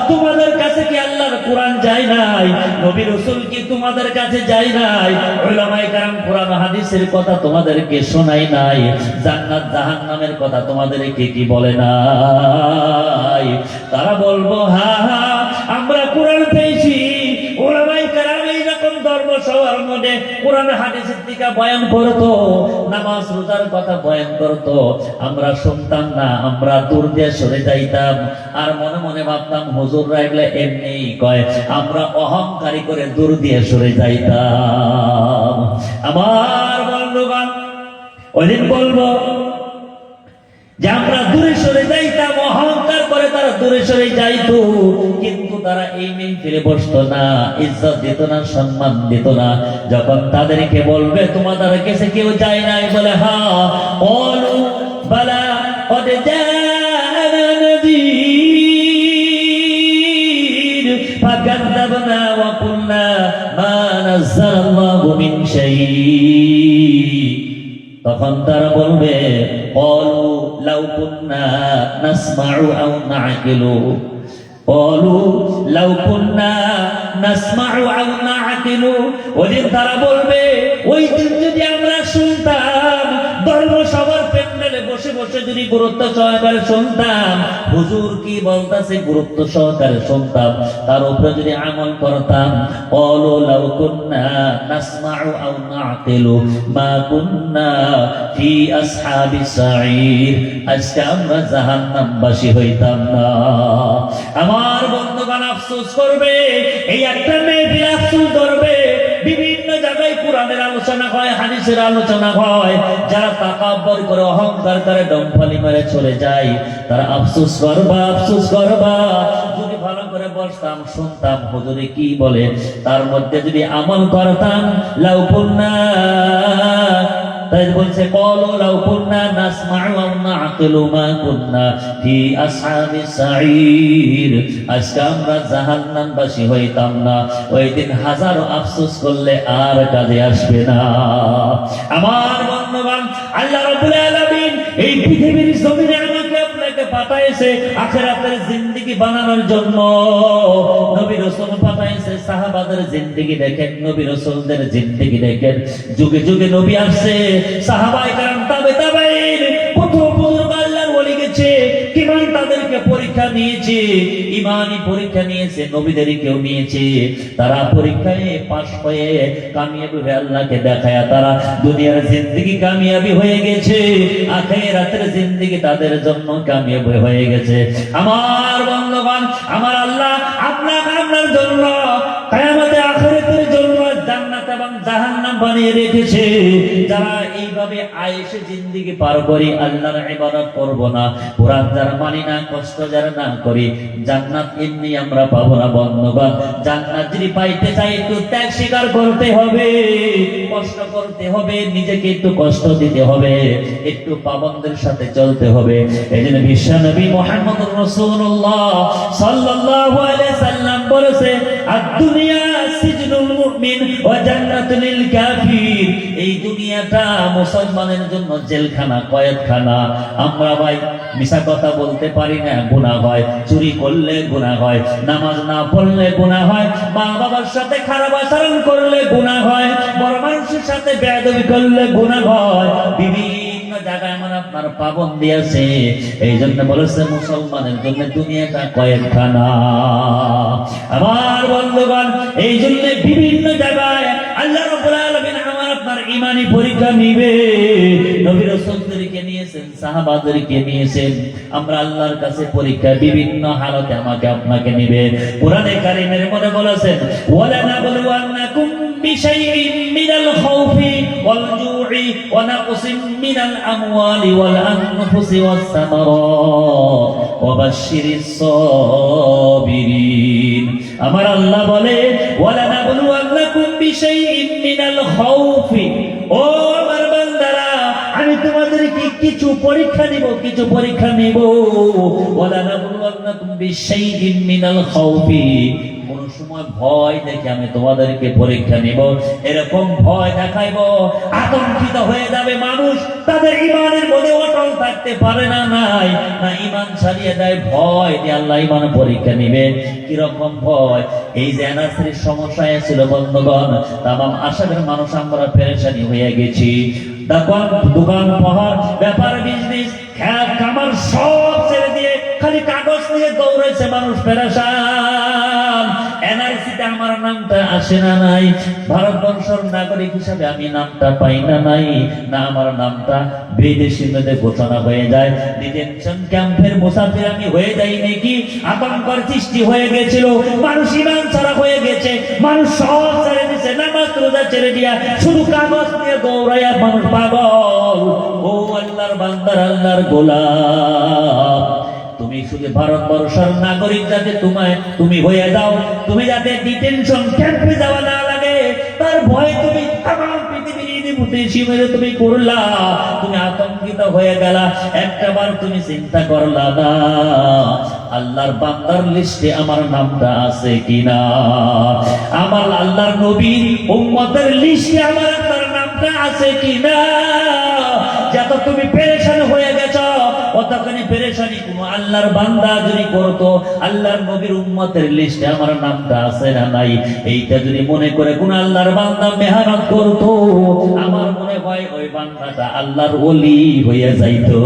[SPEAKER 1] তোমাদের কাছে কি আল্লাহর কোরআন যায় নাই, নবী রাসূল কি তোমাদের কাছে যায় নাই, উলামায়ে কেরাম কোরআন হাদিসের কথা তোমাদেরকে শোনায় নাই, জান্নাত জাহান্নামের কথা তোমাদেরকে কি বলে নাই? তারা বলবো, হ্যাঁ হ্যাঁ, আমরা কোরআন পেয়েছি। উলামায়ে কেরাম এইরকম ধর্মসভার মধ্যে কোরআন হাদিসের দিকে বয়ান করতো, নামাজ রোজার কথা বয়ান করতো, আমরা শুনতাম না, আমরা দূর দিয়ে সরে যাইতাম, আর মনে মনে ভাবতাম হুজুররা এগুলা এমনি কয়, আমরা অহংকারী করে দূর দিয়ে সরে যাইতাম। আমার বন্ধুগণ, ওইদিন বলবো যে আমরা দূরে সরে যাইতাম, অহংকার করে তারা দূরে সরে যাইতো, কিন্তু তারা এই মেহফিলে বসতো না, ইজ্জত দিত না, সম্মান দিত না। যখন তাদেরকে বলবে তোমাদের কাছে কেউ যায় নাই, বলে হ্যাঁ, ক্বালু বালা ক্বাদ জাআনা নাযীর ফাকাযযাবনা ওয়া কুলনা মা নাযালাল্লাহু মিন শাইই। তখন তারা বলবে, ক্বালু লাউ কুন্না নাসমাউ আও না'কিলু, ক্বালু লাউ কুন্না নাসমাউ আও না'কিলু। ওদিন তারা বলবে, ওই দিন যদি আমরা শুনতাম, ধর্মসভার প্যান্ডেলে বসে বসে যদি গুরুত্ব সহকারে শুনতাম, হুজুর কি বলতাছে গুরুত্ব সহকারে শুনতাম, তার উপরে যদি আমল করতাম, ক্বালু লাউ কুন্না নাসমাউ আও না'কিলু মা কুন্না ফি আসহাবিস সাঈর, আজকে আমরা জাহান্নামবাসী হইতাম না। আমার বন্ধুগণ, আফসোস করবে, এই একটা মেহফিল আফসোস করবে। বিভিন্ন জায়গায় কোরআনের আলোচনা হয়, হাদিসের আলোচনা হয়, যারা তাকাব্বর করে অহংকার করে ডম্পালি মেরে চলে যায়, তারা আফসোস করবা, আফসোস করবা। যদি ভালো করে বসতাম, শুনতাম হুজুরে কি বলে, তার মধ্যে যদি আমল করতাম, লাউ কুন্না, তাই বলছে, ক্বালু লাউ কুন্না নাসমাউ আও না'কিলু মা কুন্না ফি আসহাবিস সাঈর, আজকে আমরা জাহান্নামবাসী হইতাম না। ওই দিন হাজারো আফসোস করলে আর কাজে আসবে না। আমার বন্ধুগণ, আল্লাহ রাব্বুল আলামিন এই পৃথিবীর জমিনে আমাকে আপনাকে পাঠাইছে আখিরাতের জিন্দেগি বানানোর জন্য। নবী রাসূল পাঠাইছে, সাহাবাদের জিন্দেগি দেখেন, নবী রাসূলদের জিন্দেগি দেখেন, যুগে যুগে নবী আসছে, সাহাবায়ে কেরাম তাবেঈন কত বুজুর্গ আল্লাহর ওলি গেছে, কিমান তাদেরকে পরীক্ষা নিয়েছে, ইমানি পরীক্ষা নিয়েছে, নবীদেরকেও নিয়েছে। তারা পরীক্ষায় পাশ হয়ে কামিয়াবি হয়ে আল্লাহকে দেখায়া তারা দুনিয়ার জিন্দেগি কামিয়াবি হয়ে গেছে, আখিরাতের জিন্দেগি তাদের জন্য কামিয়াবি হয়ে গেছে। আমার বন্ধুগণ, আমার আল্লাহ আপনার জন্য, কিয়ামতে আখিরাতের জন্য জান্নাত বানিয়ে রেখেছে। যারা এইভাবে আয়েশে জিন্দেগি পার করি, আল্লাহর ইবাদত করব না, কোরআন যারা মানি না, কষ্ট যারা না করি, জান্নাত এমনি আমরা পাবো না বন্ধুগণ। জান্নাত যদি পাইতে চাই একটু ত্যাগ স্বীকার করতে হবে, কষ্ট করতে হবে, নিজেকে একটু কষ্ট দিতে হবে, একটু পাবনদের সাথে চলতে হবে। এইজন্য বিশ্বনবী মুহাম্মদুর রাসূলুল্লাহ সাল্লাল্লাহু আলাইহি সাল্লাম বলেছে, আদ-দুনিয়া সিজনুল মুমিন ওয়া জান্নাতুল লিল কাফির। এই দুনিয়াটা মুসলমানের জন্য জেলখানা, কয়েদখানা। আমরা ভাই মিছা কথা বলতে পারি না, গুনাহ হয়। চুরি করলে গুনাহ হয়, নামাজ না পড়লে গুনাহ হয়, মা বাবার সাথে খারাপ আচরণ করলে গুনাহ হয়, বড় মানুষের সাথে বেয়াদবি করলে গুনাহ হয়। বিভিন্ন জায়গায় আমার আপনার পাবন্দি আছে। এই জন্য বলেছে মুসলমানের জন্য দুনিয়াটা কয়েকখানা। আমার বন্ধুগণ, এই জন্য বিভিন্ন জায়গায় আল্লাহ রাব্বুল আলামিন আমার আপনার ঈমানি পরীক্ষা নিবে। নবী রাসূলদেরকে নিয়েছেন, সাহাবাদেরকে নিয়েছেন। আমরা আল্লাহর কাছে পরীক্ষা বিভিন্ন হালতে আমাকে আপনাকে নিবে। কোরআনে কারীমের মধ্যে বলেছেন, ওয়ালা নাবলুওয়ান্নাকুম বিশাইইন মিনাল খাউফি ওয়াল জু'i ওয়া নাকসিম মিনাল আমওয়ালি ওয়াল আনফুসি ওয়াস সামারাত ওয়া বাশশিরিস সাবিরিন। আমার আল্লাহ বলে, ওয়ালা নাবলুওয়ান্নাকুম বিশাইইন মিনাল খাউফি, ও আমার বান্দারা, আমি তোমাদেরকে কিছু পরীক্ষা নিব, কিছু পরীক্ষা নিব। ওয়ালা নাবলুওয়ান্নাকুম বিশাইইন মিনাল খাউফি, কোন সময় ভয় দেখে আমি তোমাদেরকে পরীক্ষা নিব। এরকম ভয় দেখাইবো, আতঙ্কিত হয়ে যাবে মানুষ, তাদের ঈমানের মধ্যে অটল থাকতে পারে না, নাই না ঈমান ছাড়িয়ে দেয়। ভয় দিয়ে আল্লাহ ঈমান পরীক্ষা নিবে। কিরকম ভয়? এই যে এনার্জির সমস্যা ছিল বন্ধুগণ, তামাম আশাদের মানুষ আমরা পেরেশানি হয়ে গেছি। দোকান পাহাড়, ব্যাপার, বিজনেস, খেত খামার সব ছেড়ে দিয়ে খালি কাগজ নিয়ে দৌড়েছে মানুষ, পেরেশান। এনআরসিতে আমার নামটা আসে না নাই, ভারতবর্ষের নাগরিক হিসাবে আমি নামটা পাই না নাই, না আমার নামটা বিদেশি মেয়েদের ঘোষণা হয়ে যায়। ডিটেনশন ক্যাম্পের মুসাফির আমি হয়ে যাই নাকি, আতঙ্কর সৃষ্টি হয়ে গেছিল। মানুষ ঈমান ছাড়া হয়ে গেছে, মানুষ সব ছেড়ে দিয়েছে, নামাজ রোজা ছেড়ে দিয়া শুধু কাগজ নিয়ে দৌড়াইয়া মানুষ পাগল। ও আল্লাহর বান্দার, আল্লাহর গোলাম, তুমি শুধু ভারতবর্ষের নাগরিক যাতে তুমি হয়ে যাও, তুমি যাতে ডিটেনশন ক্যাম্পে যাওয়া না লাগে, তার ভয়ে তুমি তামাম পৃথিবীর ইতিমধ্যে সীমারে তুমি করলা, তুমি আতঙ্কিত হয়ে গেলা। একটাবার তুমি চিন্তা করলা না, আল্লাহর বান্দার লিস্টে আমার নামটা আছে কিনা, আমার আল্লাহর নবীর উম্মতের লিস্টে আমার আপনার নামটা আছে কিনা। যত তুমি পেরেশান হয়ে গেছ, অতখানি পেরেশানি কোন আল্লাহর বান্দা যদি করতো, আল্লাহর নবীর উম্মতের লিস্টে আমার নামটা আছে না নাই, এইটা যদি মনে করে কোন আল্লাহর বান্দা মেহনত করতো, আমার মনে হয় ওই বান্দাটা আল্লাহর ওলি হয়ে যাইতো।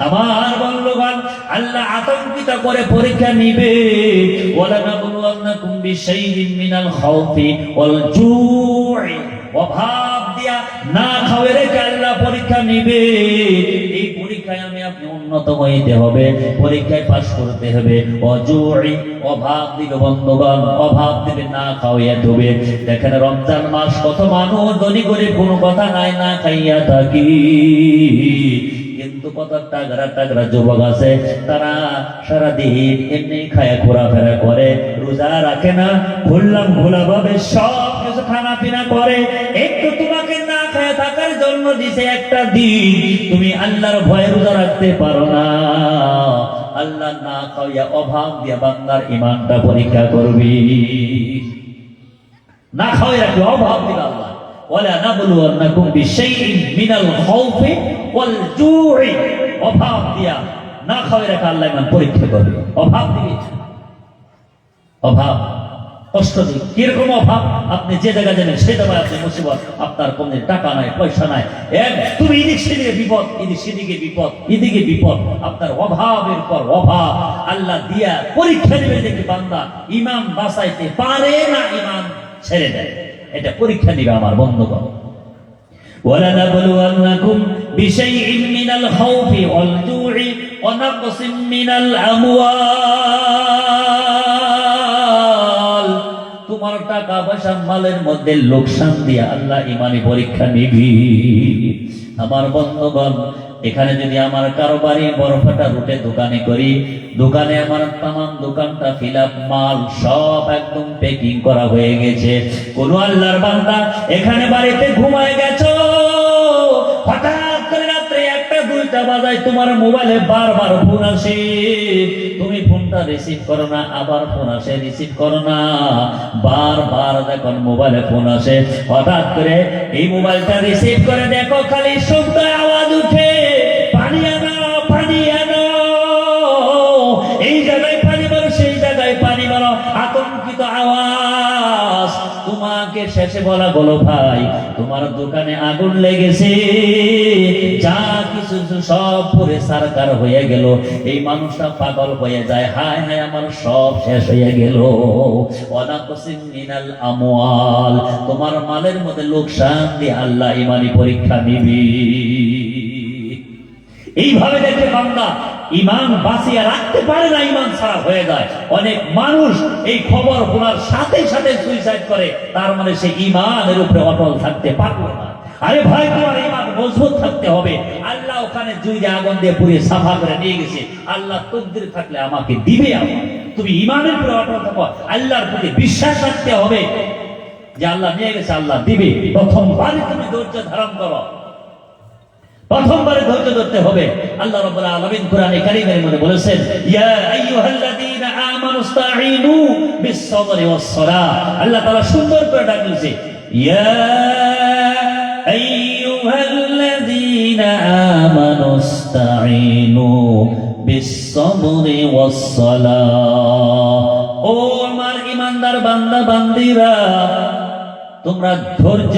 [SPEAKER 1] আমার বন্ধুগণ, আল্লাহ আতঙ্কিত করে পরীক্ষা নিবে। ওয়ালা নাবলুওয়ান্নাকুম বিশাইইন মিনাল খাউফি ওয়াল জু'i, অভাব দিয়া না খাওয়া রেখে আল্লাহ পরীক্ষা নিবে। এই পরীক্ষায় আমি আপনি উন্নত হইতে হবে, পরীক্ষায় পাস করতে হবে। অজু'i, অভাব দিবে বন্ধুগণ, অভাব দিবে, না খাওয়াইয়া দেবে। দেখেন রমজান মাস, কত মানুষ ধনী গরিব কোনো কথা নাই, না খাইয়া থাকি, কিন্তু কত টাগরা টাগরা যুবক আছে, তারা সারাদিন এমনি খায়া ঘোরাফেরা করে, রোজা রাখে না, ভুললাম ভোলা ভাবে সব কিছু খানা পিনা করে। একটু তোমাকে না খায়া থাকার জন্য দিছে একটা দিন, তুমি আল্লাহর ভয়ে রোজা রাখতে পারো না। আল্লাহ না খাওয়া অভাব দিয়া বান্দার ঈমানটা পরীক্ষা করবি। না খাওয়াই রাখবে, অভাব দিবে আল্লাহ। ওয়ালা নাবলুওয়ান্নাকুম বিশাইইন মিনাল খাউফি ওয়াল জু'i, অভাব দিয়া না খাওয়াই রাখা আল্লাহ ঈমান পরীক্ষা করবে। অভাব দিবে, অভাব, কষ্ট দিবে। কিরকম অভাব? আপনি যে জায়গা যাবেন সে জায়গায় আপনি মুসিবত, আপনার কোন টাকা নাই, পয়সা নাই, তুমি এদিক সেদিকে বিপদ, এদিক সেদিকে বিপদ, এদিকে বিপদ, আপনার অভাবের পর অভাব আল্লাহ দিয়া পরীক্ষা নেবে, দেখি বান্দা ঈমান বাঁচাইতে পারে না, ঈমান ছেড়ে দেয়। এটা পরীক্ষা নিবে আমার বন্ধুগণ। ওয়ালা নাবলুওয়ান্নাকুম বিশাইইন মিনাল খাউফি ওয়াল জু'i ওয়া নাকসিম মিনাল আমওয়াল, তোমার তোমার টাকা পয়সা মালের মধ্যে লোকসান দিয়ে আল্লাহ ইমানি পরীক্ষা নিবি। আমার বন্ধুগণ, এখানে যদি আমার কারোবারি বরফাটা রুটে দোকানে করি, দোকানে আমার তামাম দোকানটা ফিল আপ, মাল সব একদম প্যাকিং করা হয়ে গেছে। কোন আল্লাহর বান্দা এখানে বাড়িতে ঘুমায় গেছো, হঠাৎ করে রাত্রে 1টা 2টা বাজায় তোমার মোবাইলে বারবার ফোন আসে, তুমি ফোনটা রিসিভ করো না, আবার ফোন আসে রিসিভ করো না, বারবার যখন মোবাইলে ফোন আসে, হঠাৎ করে এই মোবাইলটা রিসিভ করে দেখো খালি শব্দ আওয়াজ উঠে, পানি আনো পানি আনো, এই জায়গায় পানি মারো সেই জায়গায় পানি মারো, আতঙ্কিত আওয়াজ। তোমাকে শেষে বলা বলো ভাই তোমার দোকানে আগুন লেগেছে, যা কিছু সব পুরে সারকার হয়ে গেল। এই মানুষটা পাগল হয়ে যায়, হায় হায় আমার সব শেষ হয়ে গেল। ওয়ানাকসিম মিনাল আমওয়াল, তোমার মালের মধ্যে লোকসান দিয়ে আল্লাহ ইমানি পরীক্ষা নিবি। এইভাবে দেখে বান্দা ইমান বাঁচিয়ে রাখতে পারে না, ইমান ছাড়া হয়ে যায়। অনেক মানুষ এই খবর শোনার সাথে সাথে সুইসাইড করে, তার মানে সে ইমানের উপরে অটল থাকতে পারলো না। আরে ভাই, তোমার ইমান মজবুত থাকতে হবে। আল্লাহ ওখানে জুইয়ে আগুন দিয়ে পুড়িয়ে সাফা করে নিয়ে গেছে, আল্লাহ তকদির থাকলে আমাকে দিবে। আমার তুমি ইমানের উপরে অটল থাকো, আল্লাহর প্রতি বিশ্বাস রাখতে হবে যে আল্লাহ নিয়ে গেছে, আল্লাহ দিবে। প্রথমবারে তুমি ধৈর্য ধারণ করো, প্রথমবারে ধৈর্য ধরতে হবে। আল্লাহ রাব্বুল আলামিন কোরআনে কারীমের মধ্যে বলেছেন, ইয়া আইয়ুহাল্লাযীনা আমানুস্তাঈনু বিস-সাবরি ওয়াস-সালাহ। আল্লাহ তাআলা সুন্দর করে ডাক দিয়েছে, ইয়া আইয়ুহাল্লাযীনা আমানুস্তাঈনু বিস-সাবরি ওয়াস-সালাহ। ও আমার ঈমানদার বান্দা বান্দীরা, তোমরা ধৈর্য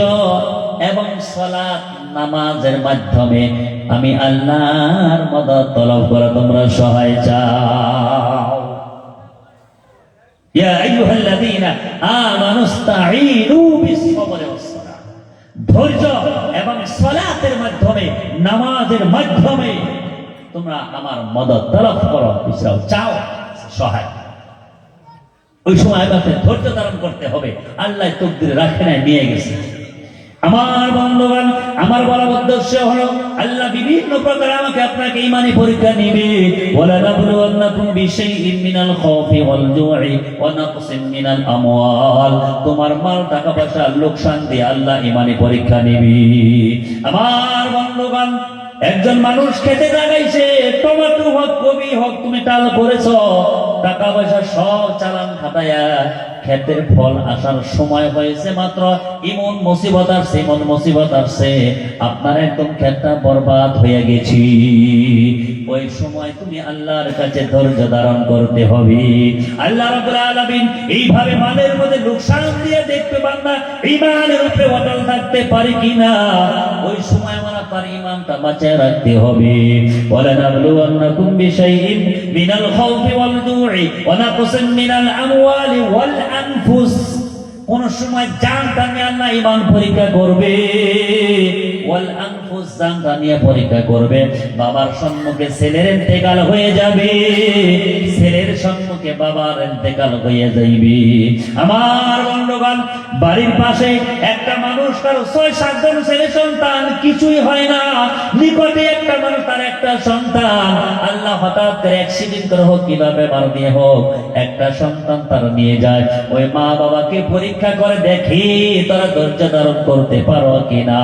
[SPEAKER 1] এবং সালাত নামাজের মাধ্যমে আমি আল্লাহর মদদ তলব করে তোমরা সহায় চাও। ইয়া আইয়ুহাল্লাযীনা আমানুস্তাঈনু বিস-সাবরি ওয়াস-সালাহ, ধৈর্য এবং সালাতের মাধ্যমে, নামাজের মাধ্যমে তোমরা আমার মদদ তলব করো, পিছাও চাও, সহায়। ওই সময় আমাদের ধৈর্য ধারণ করতে হবে। আল্লাহ তকদিরে রাখে নাই, নিয়ে গেছে। আমার বন্ধুগণ, আমার বলার উদ্দেশ্য হলো আল্লাহ বিভিন্ন প্রকার আমাকে আপনাকে ইমানি পরীক্ষা নিবে। ওয়ালা নাবলুওয়ান্নাকুম বিশাইইন মিনাল খাউফি ওয়াল জু'i ওয়া নাকসিম মিনাল আমওয়াল, তোমার মাল টাকা পয়সা লোকসান দিয়ে আল্লাহ ইমানি পরীক্ষা নিবি। আমার বন্ধুগণ, একজন মানুষ খেতে লাগাইছে, টমেটো হোক কবি হোক, তুমি টাল করেছো, টাকা পয়সা সব চালান খাটায়া ক্ষেতের ফল আসার সময় হয়েছে মাত্র, এমন মুসিবত আসছে, এমন মুসিবত আসছে, আপনার একদম ক্ষেতটা বরবাদ হয়ে গেছি। ওই সময় তুমি আল্লাহর কাছে ধৈর্য ধারণ করতে হবে। আল্লাহ রাব্বুল আলামিন এইভাবে মালের মধ্যে লোকসান দিয়ে দেখতে বান্দা ঈমানের উপরে অটল থাকতে পারে কিনা। ওই সময় আমরা তার ঈমানটা বাঁচিয়ে রাখতে হবে। ওয়ালা নাবলুওয়ান্নাকুম বিশাইইন মিনাল খাউফি ওয়াল জু'i ওয়া নাকসিম মিনাল আমওয়ালি ওয়াল আনফুস, কোন সময় জানটা নিয়ে আল্লাহ ঈমান পরীক্ষা করবে। ওয়াল আনফুস, জানটা নিয়ে পরীক্ষা করবে। বাবার সম্মুখে ছেলের ইন্তেকাল হয়ে যাবে, ছেলের সম্মুখে বাবার ইন্তেকাল হয়ে যাইবে। আমার বন্ধুগণ, বাড়ির পাশে একটা মানুষ, তার 6-7 জন ছেলে সন্তান, কিছুই হয় না। নিকটে একটা মানুষ, তার একটা সন্তান, আল্লাহ হঠাৎ করে অ্যাক্সিডেন্ট করে হোক কিভাবে মার দিয়ে হোক একটা সন্তান তার নিয়ে যায়। ওই মা বাবাকে পরীক্ষা করে দেখি তারা ধৈর্য ধারণ করতে পারো কিনা।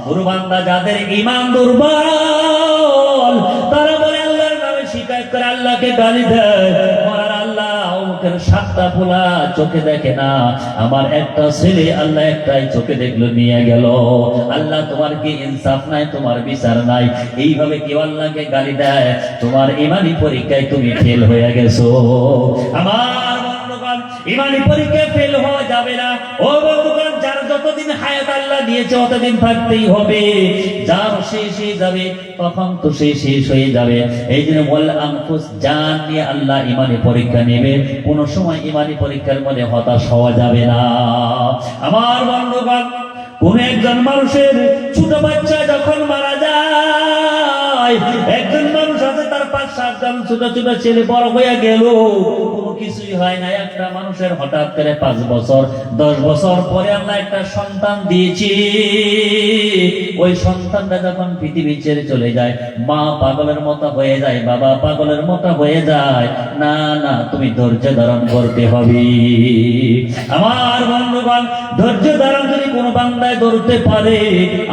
[SPEAKER 1] কুরবানদা যাদের ঈমান দুর্বল, তারা বলে আল্লাহর নামে শিকায়ত করে, আল্লাহকে গালি দেয়, মরার আল্লাহ অমুকের 7টা পোলা চোখে দেখে না, আমার একটা ছেলে আল্লাহ একটাই চোখে দেখলো নিয়ে গেল। আল্লাহ তোমার কি ইনসাফ নাই, তোমার বিচার নাই? এইভাবে কেউ আল্লাহকে গালি দেয়, তোমার ঈমানি পরীক্ষায় তুমি ফেল হয়ে গেছো। আমার বন্ধুগণ, ঈমানি পরীক্ষায় ফেল হওয়া যাবে না। ও বন্ধুগণ, যার যতদিন হায়াত আল্লাহ দিয়েছে ততদিন থাকতেই হবে। যার শেষ হয়ে যাবে তখন তো সে শেষ হয়ে যাবে। এই জন্য ওয়াল আনফুস, জান নিয়ে আল্লাহ ঈমানি পরীক্ষা নেবে। কোন সময় ঈমানি পরীক্ষার মধ্যে হতাশ হওয়া যাবে না। আমার বন্ধুগণ, কোন একজন মানুষের ছোট বাচ্চা যখন মারা যায়, একজন মানুষ আছে তার 5-7 সন্তান, ছোট ছোট ছেলে বড় হয়ে গেল, কোনো কিছুই হয় না। একটা মানুষের হঠাৎ করে 5 বছর 10 বছর পরে আল্লাহ একটা সন্তান দিয়েছি। ওই সন্তানটা যখন পৃথিবী ছেড়ে চলে যায়, মা পাগলের মতো হয়ে যায়, বাবা পাগলের মতো হয়ে যায়। না না, তুমি ধৈর্য ধারণ করতে হবে। আমার বন্ধুগণ, ধৈর্য ধারণ যদি কোনো বান্দায় ধরতে পারে,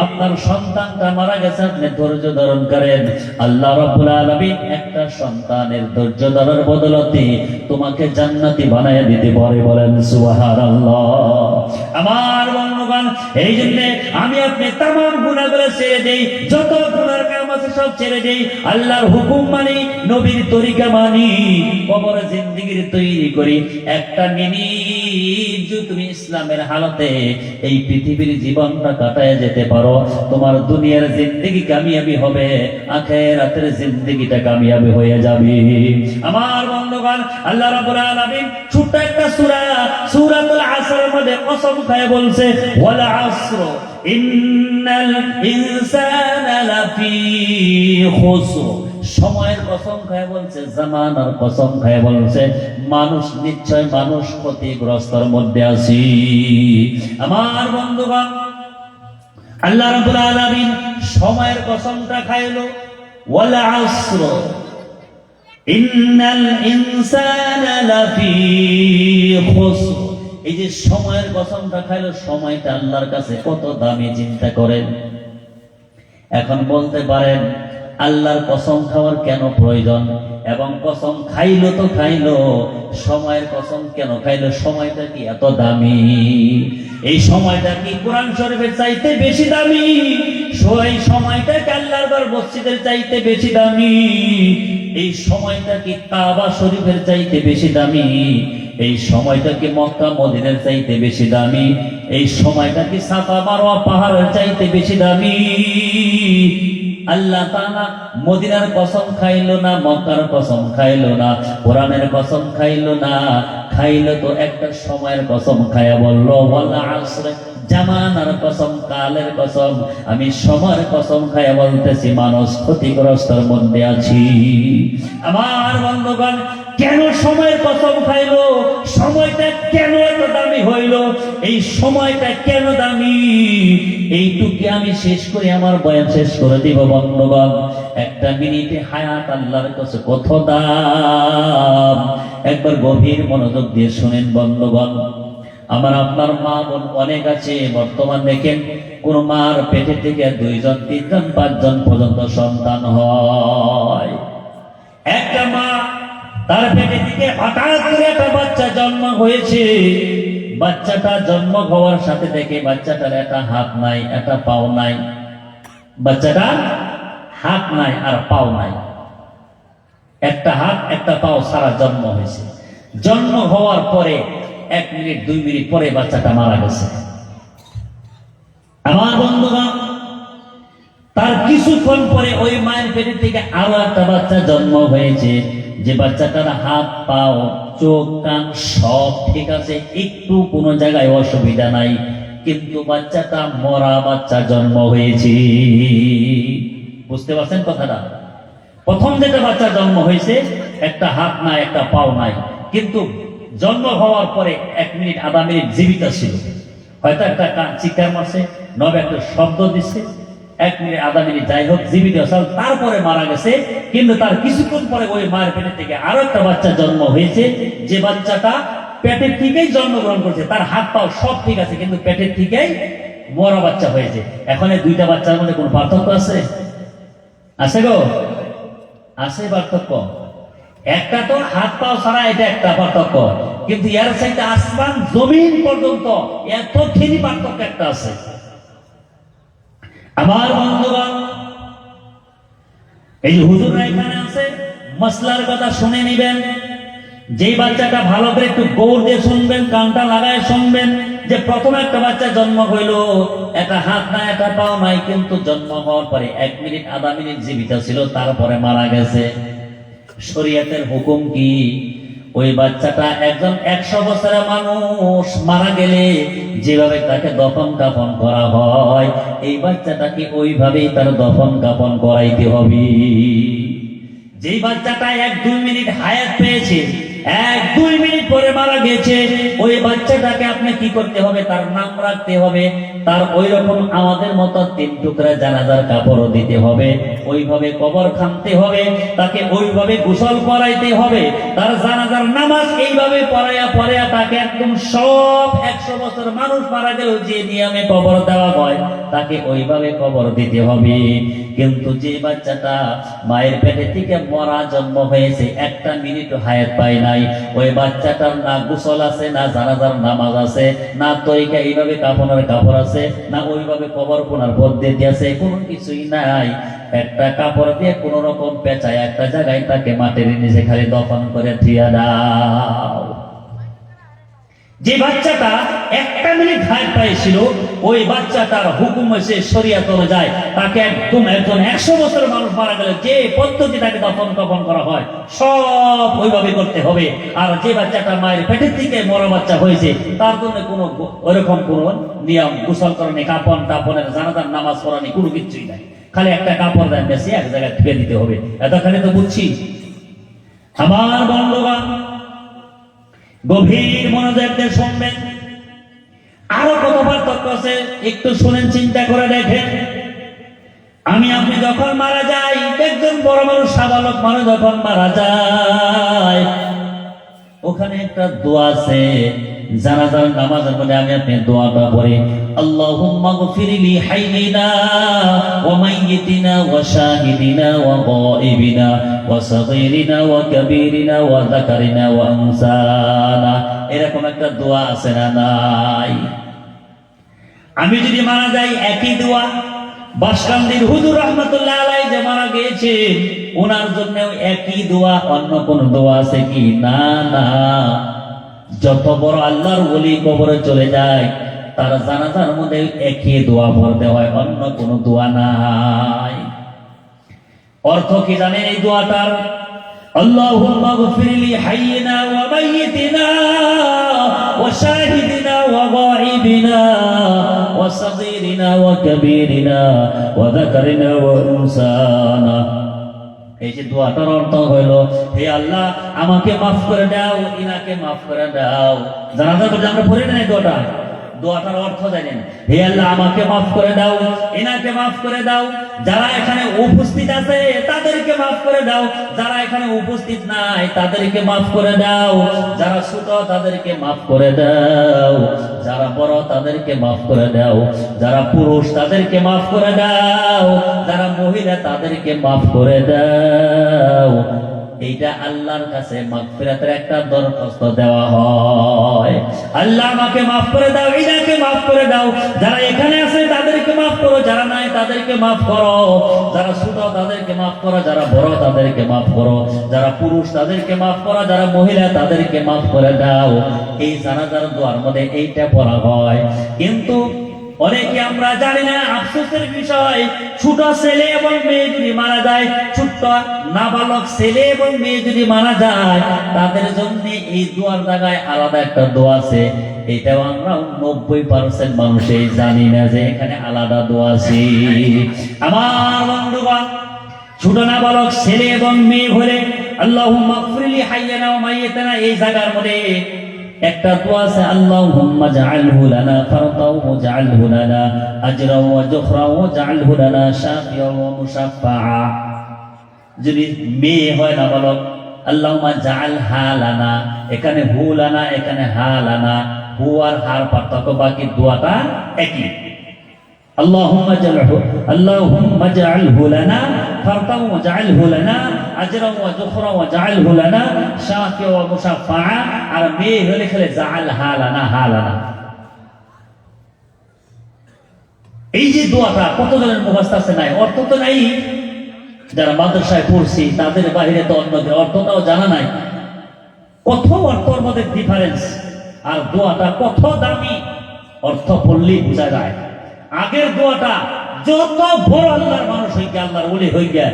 [SPEAKER 1] আপনার সন্তানটা মারা গেছে, আপনি ধৈর্য ধারণ করেন, আল্লাহ রাব্বুল আলামিন একটা সন্তানের ধৈর্য ধারণের বদলতে তোমাকে জান্নাতি বানায়া দিতে পারে। বলেন সুবহানাল্লাহ। আমার বন্ধুগণ, এই জন্য আমি আপনি তামাম গুনাহগুলো ছেড়ে দেই, যত গুনার কাম আছে সব ছেড়ে দেই, আল্লাহর হুকুম মানি, নবীর তরিকা মানি, কবর জিন্দেগির তৈরি করি। একটা মিনিট যদি তুমি ইসলামের হালতে এই পৃথিবীর জীবনটা কাটায় যেতে পারো, তোমার দুনিয়ার জিন্দেগি কামিয়াবি হবে, আখিরাতের জিন্দেগিটা কামিয়াবি হয়ে যাবে। আমার বন্ধুগণ, আল্লাহ রাব্বুল আলামিন ছোট্ট একটা সূরা, সূরাতুল আসরের মধ্যে কসম খায় বলছে, ওয়াল আসর ইন্নাল ইনসানা লাফি খুসর। সময়ের কসম খায় বলছে, জামানার কসম খায় বলছে, মানুষ নিশ্চয় মানুষ ক্ষতিগ্রস্তর মধ্যে আছি। আমার বন্ধুগণ, আল্লাহ রাব্বুল আলামিন সময়ের কসমটা খাইলো, ওয়াল আসর ইন্নাল ইনসানা লাফি খুসর। এই যে সময়ের কসমটা খাইলো, সময়টা আল্লাহর কাছে কত দামি চিন্তা করেন। এখন বলতে পারেন আল্লাহর কসম খাওয়ার কেন প্রয়োজন, এবং কসম খাইলো তো খাইলো, সময়ের কসম কেন খাইলো? সময়টা কি এত দামি? এই সময়টা কি কোরআন শরীফের চাইতে বেশি দামি? এই সময়টা কি আল্লাহর ঘর মসজিদের চাইতে বেশি দামি? এই সময়টা কি কাবা শরীফের চাইতে বেশি দামি? এই সময়টা কি মক্কা মদিনার চাইতে বেশি দামি? এই সময়টা কি সাফা মারওয়া পাহাড়ের চাইতে বেশি দামি? আল্লাহ তাআলা মদিনার কসম খাইলো না, মক্কার কসম খাইলো না, কোরআনের কসম খাইলো না, খাইলো তো একটা সময়ের কসম খায়া বলল, ওয়াল আসর, জামানার কসম, কালের কসম। আমি সময়ের কসম খায়া বলতেছি, মানুষ ক্ষতিগ্রস্তর মধ্যে আছি। আমার বন্ধুগণ, কেন সময়ের কসম খাইলো? সময়টা কেন এত দামি হইল? এই সময়টা কেন দামি? এইটুকু আমি শেষ করে আমার বয়ান শেষ করে দিব। বন্ধুগণ, একটা মিনিটে হায়াত আল্লাহর কাছে কত দাম, একবার গভীর মনোযোগ দিয়ে শুনেন বন্ধুগণ। আমার আপনার মা বোন অনেক আছে, বর্তমান দেখেন কোন মার পেটে থেকে 2 জন 3 জন 5 জন পর্যন্ত সন্তান হয়। একটা মা, তার পেটে থেকে হঠাৎ করে একটা বাচ্চা জন্ম হয়েছে। বাচ্চাটা জন্ম হওয়ার সাথে থেকে বাচ্চাটার একটা হাত নাই, একটা পাও নাই। বাচ্চাটার হাত নাই আর পাও নাই, একটা হাত একটা পাও ছাড়া জন্ম হয়েছে। জন্ম হওয়ার পরে 1 মিনিট 2 মিনিট পরে বাচ্চাটা মারা গেছে। আমার বন্ধুগণ, তার কিছুক্ষণ পরে ওই মায়ের পেটে থেকে আরো একটা বাচ্চা জন্ম হয়েছে, যে বাচ্চাটার হাত পাও চোখ কান সব ঠিক আছে, একটু কোনো জায়গায় অসুবিধা নাই, কিন্তু বাচ্চাটা মরা বাচ্চা জন্ম হয়েছে। বুঝতে পারছেন কথাটা? প্রথম যেটা বাচ্চা জন্ম হয়েছে, একটা হাত নাই একটা পাও নাই, কিন্তু জন্ম হওয়ার পরে 1 মিনিট আধা মিনিট জীবিত ছিল। হয়তো একটা চিৎকার মারছে, নবে একটা শব্দ দিচ্ছে, 1 মিনিট আধা মিনিট যাই হোক জীবিত আছে, তারপরে মারা গেছে। কিন্তু তার কিছুক্ষণ পরে ওই মায়ের পেটে থেকে আরো একটা বাচ্চা জন্ম হয়েছে, যে বাচ্চাটা পেটের থেকেই জন্মগ্রহণ করছে, তার হাত পাও সব ঠিক আছে, কিন্তু পেটের থেকেই মরা বাচ্চা হয়েছে। এখন এই 2টা বাচ্চার মধ্যে কোন পার্থক্য আছে? আছে গো? আছে পার্থক্য। একটা তো হাত পাও ছাড়া, এটা একটা পার্থক্য, কিন্তু এর সাথে আসমান জমিন পর্যন্ত এতখানি পার্থক্য একটা আছে। আমার বন্ধুগণ, এই যে হুজুররা এখানে আছে, মশলার কথা শুনে নিবেন। যেই বাচ্চাটা ভালো করে একটু গৌর দিয়ে শুনবেন, কানটা লাগায় শুনবেন, যে প্রথম একটা বাচ্চা জন্ম হইলো, একটা হাত নাই একটা পাও নাই, কিন্তু জন্ম হওয়ার পরে 1 মিনিট আধা মিনিট জীবিত ছিল, তারপরে মারা গেছে। শরীয়তের হুকুম কি? ওই বাচ্চাটা একজন 100 বছরের মানুষ মারা গেলে যেভাবে তাকে দফন কাফন করা হয়, এই বাচ্চাটাকে ওইভাবেই তার দফন কাফন করাইতে হবে। যেই বাচ্চাটা 1-2 মিনিট হায়াত পেয়েছে, 1-2 মিনিট পরে মারা গেছে, ওই বাচ্চাটাকে আপনি কি করতে হবে? তার নাম রাখতে হবে, তার ওই রকম আমাদের মতো 3 টুকরা জানাজার কাপড় দিতে হবে, ওইভাবে কবর খানতে হবে, তাকে ওইভাবে গোসল করাইতে হবে, তার জানাজার নামাজ এইভাবে পড়াইয়া তাকে একদম সব 100 বছর মানুষ মারা গেল যে নিয়মে কবর দেওয়া হয় তাকে ওইভাবে কবর দিতে হবে। কিন্তু যে বাচ্চাটা মায়ের পেটে থেকে মরা জন্ম হয়েছে, 1টা মিনিট হায়াত পায় নাই, ওই বাচ্চাটার না গোসল আছে, না জানাজার নামাজ আছে, না তরিকা এইভাবে কাফনের কাপড় আছে, না ওইভাবে কবর কোনার পদ্ধতি আছে, কোনো কিছুই নাই। একটা কাপড় দিয়ে কোন রকম পেঁচায় একটা জায়গায় তাকে মাটির নিচে খালি দফন করে দিয়া দাও। যে বাচ্চাটা 1টা মিনিট হায়াত পাইছিল, ওই বাচ্চাটার হুকুম হয়েছে শরিয়াত অনুযায়ী তাকে একদম 100 বছর মানুষ মারা গেলে যে পদ্ধতি তাকে দফন কফন করা হয় সব ওইভাবে করতে হবে। আর যে বাচ্চাটা মায়ের পেটের থেকে মরা বাচ্চা হয়েছে তার জন্য কোনো ওইরকম কোনো নিয়ম, গোসল করণে, কাপন টাপনের, জানাজার নামাজ পড়ানি কোনো কিছুই নাই, খালি একটা কাপড় দেন বেশি এক জায়গায় ধুয়ে দিতে হবে। এতখানি তো বুঝছি। আমার বন্ধুগণ, গভীর মনোযোগ দিয়ে শুনবেন, আরো কত পার্থক্য আছে একটু শুনেন, চিন্তা করে দেখেন। আমি আপনি যখন মারা যাই, একজন বড় মানুষ, সাবালক মানুষ যখন মারা যায়, ওখানে একটা দোয়া আছে, জানাজার নামাজের মধ্যে আমি আপনি দোয়াটা পড়ি, আল্লাহুম্মা গফিরলি হাইয়িনা ওয়া মাইয়িতিনা ওয়া শাহিদিনা ওয়া গায়িবিনা ওয়া সাগীরিনা ওয়া কাবীরিনা ওয়া যাকারিনা ওয়া উনসানা। এরকম একটা দোয়া আছে না নাই? আমি যদি মারা যাই, একই দোয়া। বাসকান্দির হুজুর রাহমাতুল্লাহ আলাইহি যে মারা গিয়েছে, ওনার জন্য একই দোয়া, অন্য কোন দোয়া আছে কি? না না। যত বড় আল্লাহর ওলি কবরে চলে যায়, তার জানাজার মধ্যে একই দোয়া পড়তে হয়, অন্য কোন দোয়া নাই। অর্থ কি জানেন এই দোয়াটার? আল্লাহুম্মা গফিরলি হাইয়িনা ওয়া মাইয়িতিনা ওয়া শাহিদিনা ওয়া গায়িবিনা ওয়া সাগীরিনা ওয়া কাবীরিনা ওয়া যাকারিনা ওয়া উনসানা। এই যে দোয়াটার অর্থ হইল, হে আল্লাহ আমাকে মাফ করে দাও, ইনাকে মাফ করে দাও। জানাজার পরে আমরা পড়ি না এই দোয়াটা, দোয়াটার অর্থ জানেন? হে আল্লাহ আমাকে মাফ করে দাও, ইনাকে মাফ করে দাও, যারা এখানে উপস্থিত আছে তাদেরকে মাফ করে দাও, যারা এখানে উপস্থিত নাই তাদেরকে মাফ করে দাও, যারা ছোট তাদেরকে মাফ করে দাও, যারা বড় তাদেরকে মাফ করে দাও, যারা পুরুষ তাদেরকে মাফ করে দাও, যারা মহিলা তাদেরকে মাফ করে দাও। এইটা আল্লাহর কাছে মাগফিরাতের একটা দরখাস্ত দেওয়া হয়। আল্লাহ আমাকে মাফ করে দাও, ইনাকে মাফ করে দাও, যারা এখানে আছে তাদেরকে মাফ করো, যারা নাই তাদেরকে মাফ করো, যারা ছোট তাদেরকে মাফ করো, যারা বড় তাদেরকে মাফ করো, যারা পুরুষ তাদেরকে মাফ করো, যারা মহিলা তাদেরকে মাফ করে দাও। এই জানাজার দোয়ার মধ্যে এইটা পড়া হয়। কিন্তু অনেকে আমরা জানি না, আফসোসের বিষয়, ছোট ছেলে এবং মেয়ে যদি মারা যায়, ছোট্ট নাবালক ছেলে এবং মেয়ে যদি মারা যায়, তাদের জন্য এই দোয়ার জায়গায় আলাদা একটা দোয়া আছে। এটাও আমরা 90% মানুষই জানি না যে এখানে আলাদা দোয়া আছে। আমার বন্ধুগণ, ছোট নাবালক ছেলে এবং মেয়ে হলে আল্লাহুম্মা গফিরলি হাইয়িনা ওয়া মাইয়িতিনা, এই জায়গার মধ্যে একটা দোয়া আছে, আল্লাহুম্মা জাআলহু লানা ফারতাও ওয়া জাআলহু লানা আজরা ওয়া যুখরা ওয়া জাআলহু লানা শাফিয়া ওয়া মুশাফফা। যদি মেয়ে হয় না বলো, আল্লাহুম্মা জাআলহা লানা, এখানে হু লানা, এখানে হা লানা, হু আর হার পার্থক্য, বাকি দোয়াটা একই। আল্লাহুম্মা জাআলহু লানা ফারতাও ওয়া জাআলহু লানা আজরা ওয়া যুখরা ওয়া জাআলহু লানা শাফিয়া ওয়া মুশাফফা। আর মেয়ে হলে খেলে জাআলহা লানা, হা লানা। এই যে দোয়াটা কতজনের মুখস্থ আছে? নাই, অর্থ তো নাই। যারা মাদ্রাসায় পড়ছি তাদের বাইরে তো অন্য অর্থটাও জানা নাই। কত অর্থের মধ্যে ডিফারেন্স, আর দোয়াটা কত দামি, অর্থ পড়লেই বোঝা যায়। আগের দোয়াটা যত বড় আল্লাহর মানুষ হয়ে গিয়ে, আল্লাহর ওলি হয়ে গিয়ে,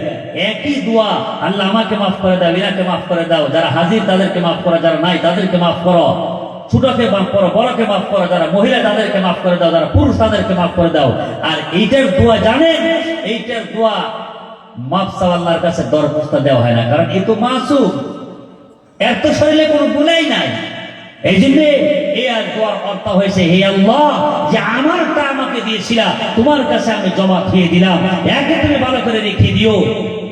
[SPEAKER 1] একই দোয়া, আল্লাহ আমাকে মাফ করে দাও, ইনাকে মাফ করে দাও, যারা হাজির তাদেরকে মাফ করো, যারা নাই তাদেরকে মাফ করো, ছোটকে মাফ করো, বড়কে মাফ করো, যারা মহিলা তাদেরকে মাফ করে দাও, যারা পুরুষ তাদেরকে মাফ করে দাও। আর এইটার দোয়া জানেন, এইটার দোয়া মাফ চাওয়া আল্লাহর কাছে দরখাস্ত দেওয়া হয় না, কারণ এ তো মাসুম, এর তো শরীরে কোনো গুনাই নাই। এই জন্য এই আর দোয়ার অর্থ হয়েছে, হে আল্লাহ, যে আমারটা আমাকে দিয়েছিলা তোমার কাছে আমি জমা খেয়ে দিলাম, একে তুমি ভালো করে রেখে দিও।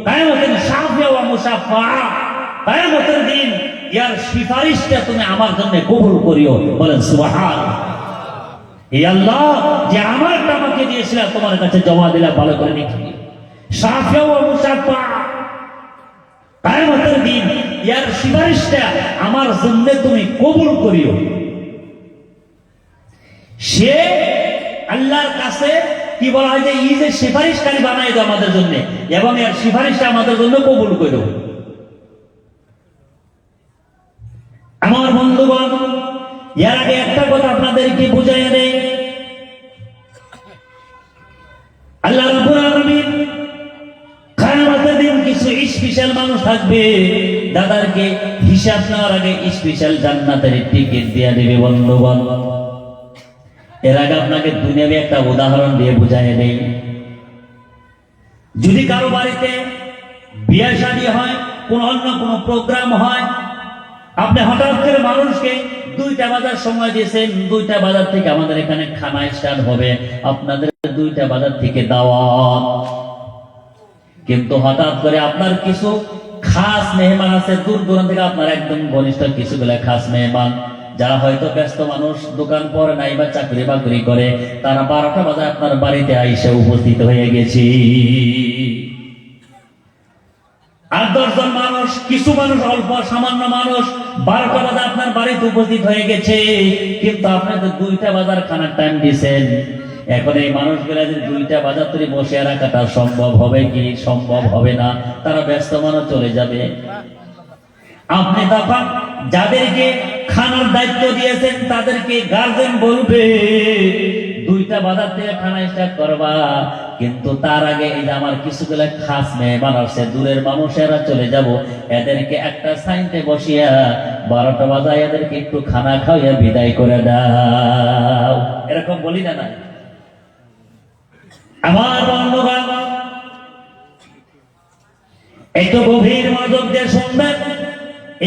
[SPEAKER 1] কিয়ামতের শাফিয়া ওয়া মুশাফফা, কিয়ামতের দিন ইয়ার সুপারিশটা তুমি আমার জন্য কবুল করিও। বলেন সুবহানাল্লাহ। হে আল্লাহ, যে আমারটা আমাকে দিয়েছিলা তোমার কাছে জমা দিলা, ভালো করে রেখে দিও। শাফিয়া ওয়া মুশাফফা, কিয়ামতের দিন ইয়ার সুপারিশটা আমার জন্য তুমি কবুল করিও। সে আল্লাহর কাছে কি বলা হয়, যে এই যে সুপারিশকারী বানাই দাও আমাদের জন্য, এবং এর সুপারিশটা আমাদের জন্য কবুল করো। আমার বন্ধুগণ, এর আগে একটা কথা আপনাদেরকে বুঝাইয়া দেই, আল্লাহ রাব্বুল আলামিন কিয়ামতের দিন কিছু স্পেশাল মানুষ থাকবে, যাদেরকে হিসাব নেওয়ার আগে স্পেশাল জান্নাতের টিকিট দিয়ে দেবে। বন্ধুগণ, এর আগে আপনাকে দুনিয়াবি একটা উদাহরণ দিয়ে বুঝাইয়া দেই। যদি কারো বাড়িতে বিয়ে শাদী হয়, কোন অন্য কোন প্রোগ্রাম হয়, আপনি হঠাৎ করে মানুষকে 2টা বাজার সময় দিয়েছেন, 2টা বাজার থেকে আমাদের এখানে খানা স্টার্ট হবে, আপনাদের 2টা বাজার থেকে দাওয়াত। কিন্তু হঠাৎ করে আপনার কিছু খাস মেহমান আছে, দূর দূরান্ত থেকে আপনার একদম ঘনিষ্ঠ কিছুগুলা খাস মেহমান, যারা হয়তো ব্যস্ত মানুষ, দোকান পরে নাই বা চাকরি বাকরি করে, তারা 12টা বাজে আপনার বাড়িতে আইসে উপস্থিত হয়ে গেছে। আর 10 জন মানুষ, কিছু মানুষ, অল্প সামান্য মানুষ 12টা বাজে আপনার বাড়িতে উপস্থিত হয়ে গেছে, কিন্তু আপনি তো 2টা বাজার খানার টাইম দিয়েছেন। এখন এই মানুষগুলা যে 2টা বাজার তৈরি বসে রাখাটা সম্ভব হবে কি? সম্ভব হবে না, তারা ব্যস্ত মানুষ চলে যাবে। আপনি তখন যাদেরকে খানার দায়িত্ব দিয়েছেন তাদেরকে গার্জেন বলবে 2টা বাজার থেকে খানা স্টার্ট করবা, কিন্তু তার আগে এই যে আমার কিছুগুলো খাস মেহমান আসছে, দূরের মানুষেরা চলে যাব, এদেরকে একটা সাইনতে বসিয়া 12টা বাজায় এদেরকে একটু খানা খাওয়াইয়া বিদায় করে দাও। এরকম বলি না? নাই আমার বন্ধুগণ, একটু গভীর মনোযোগ দিয়ে শুনবেন,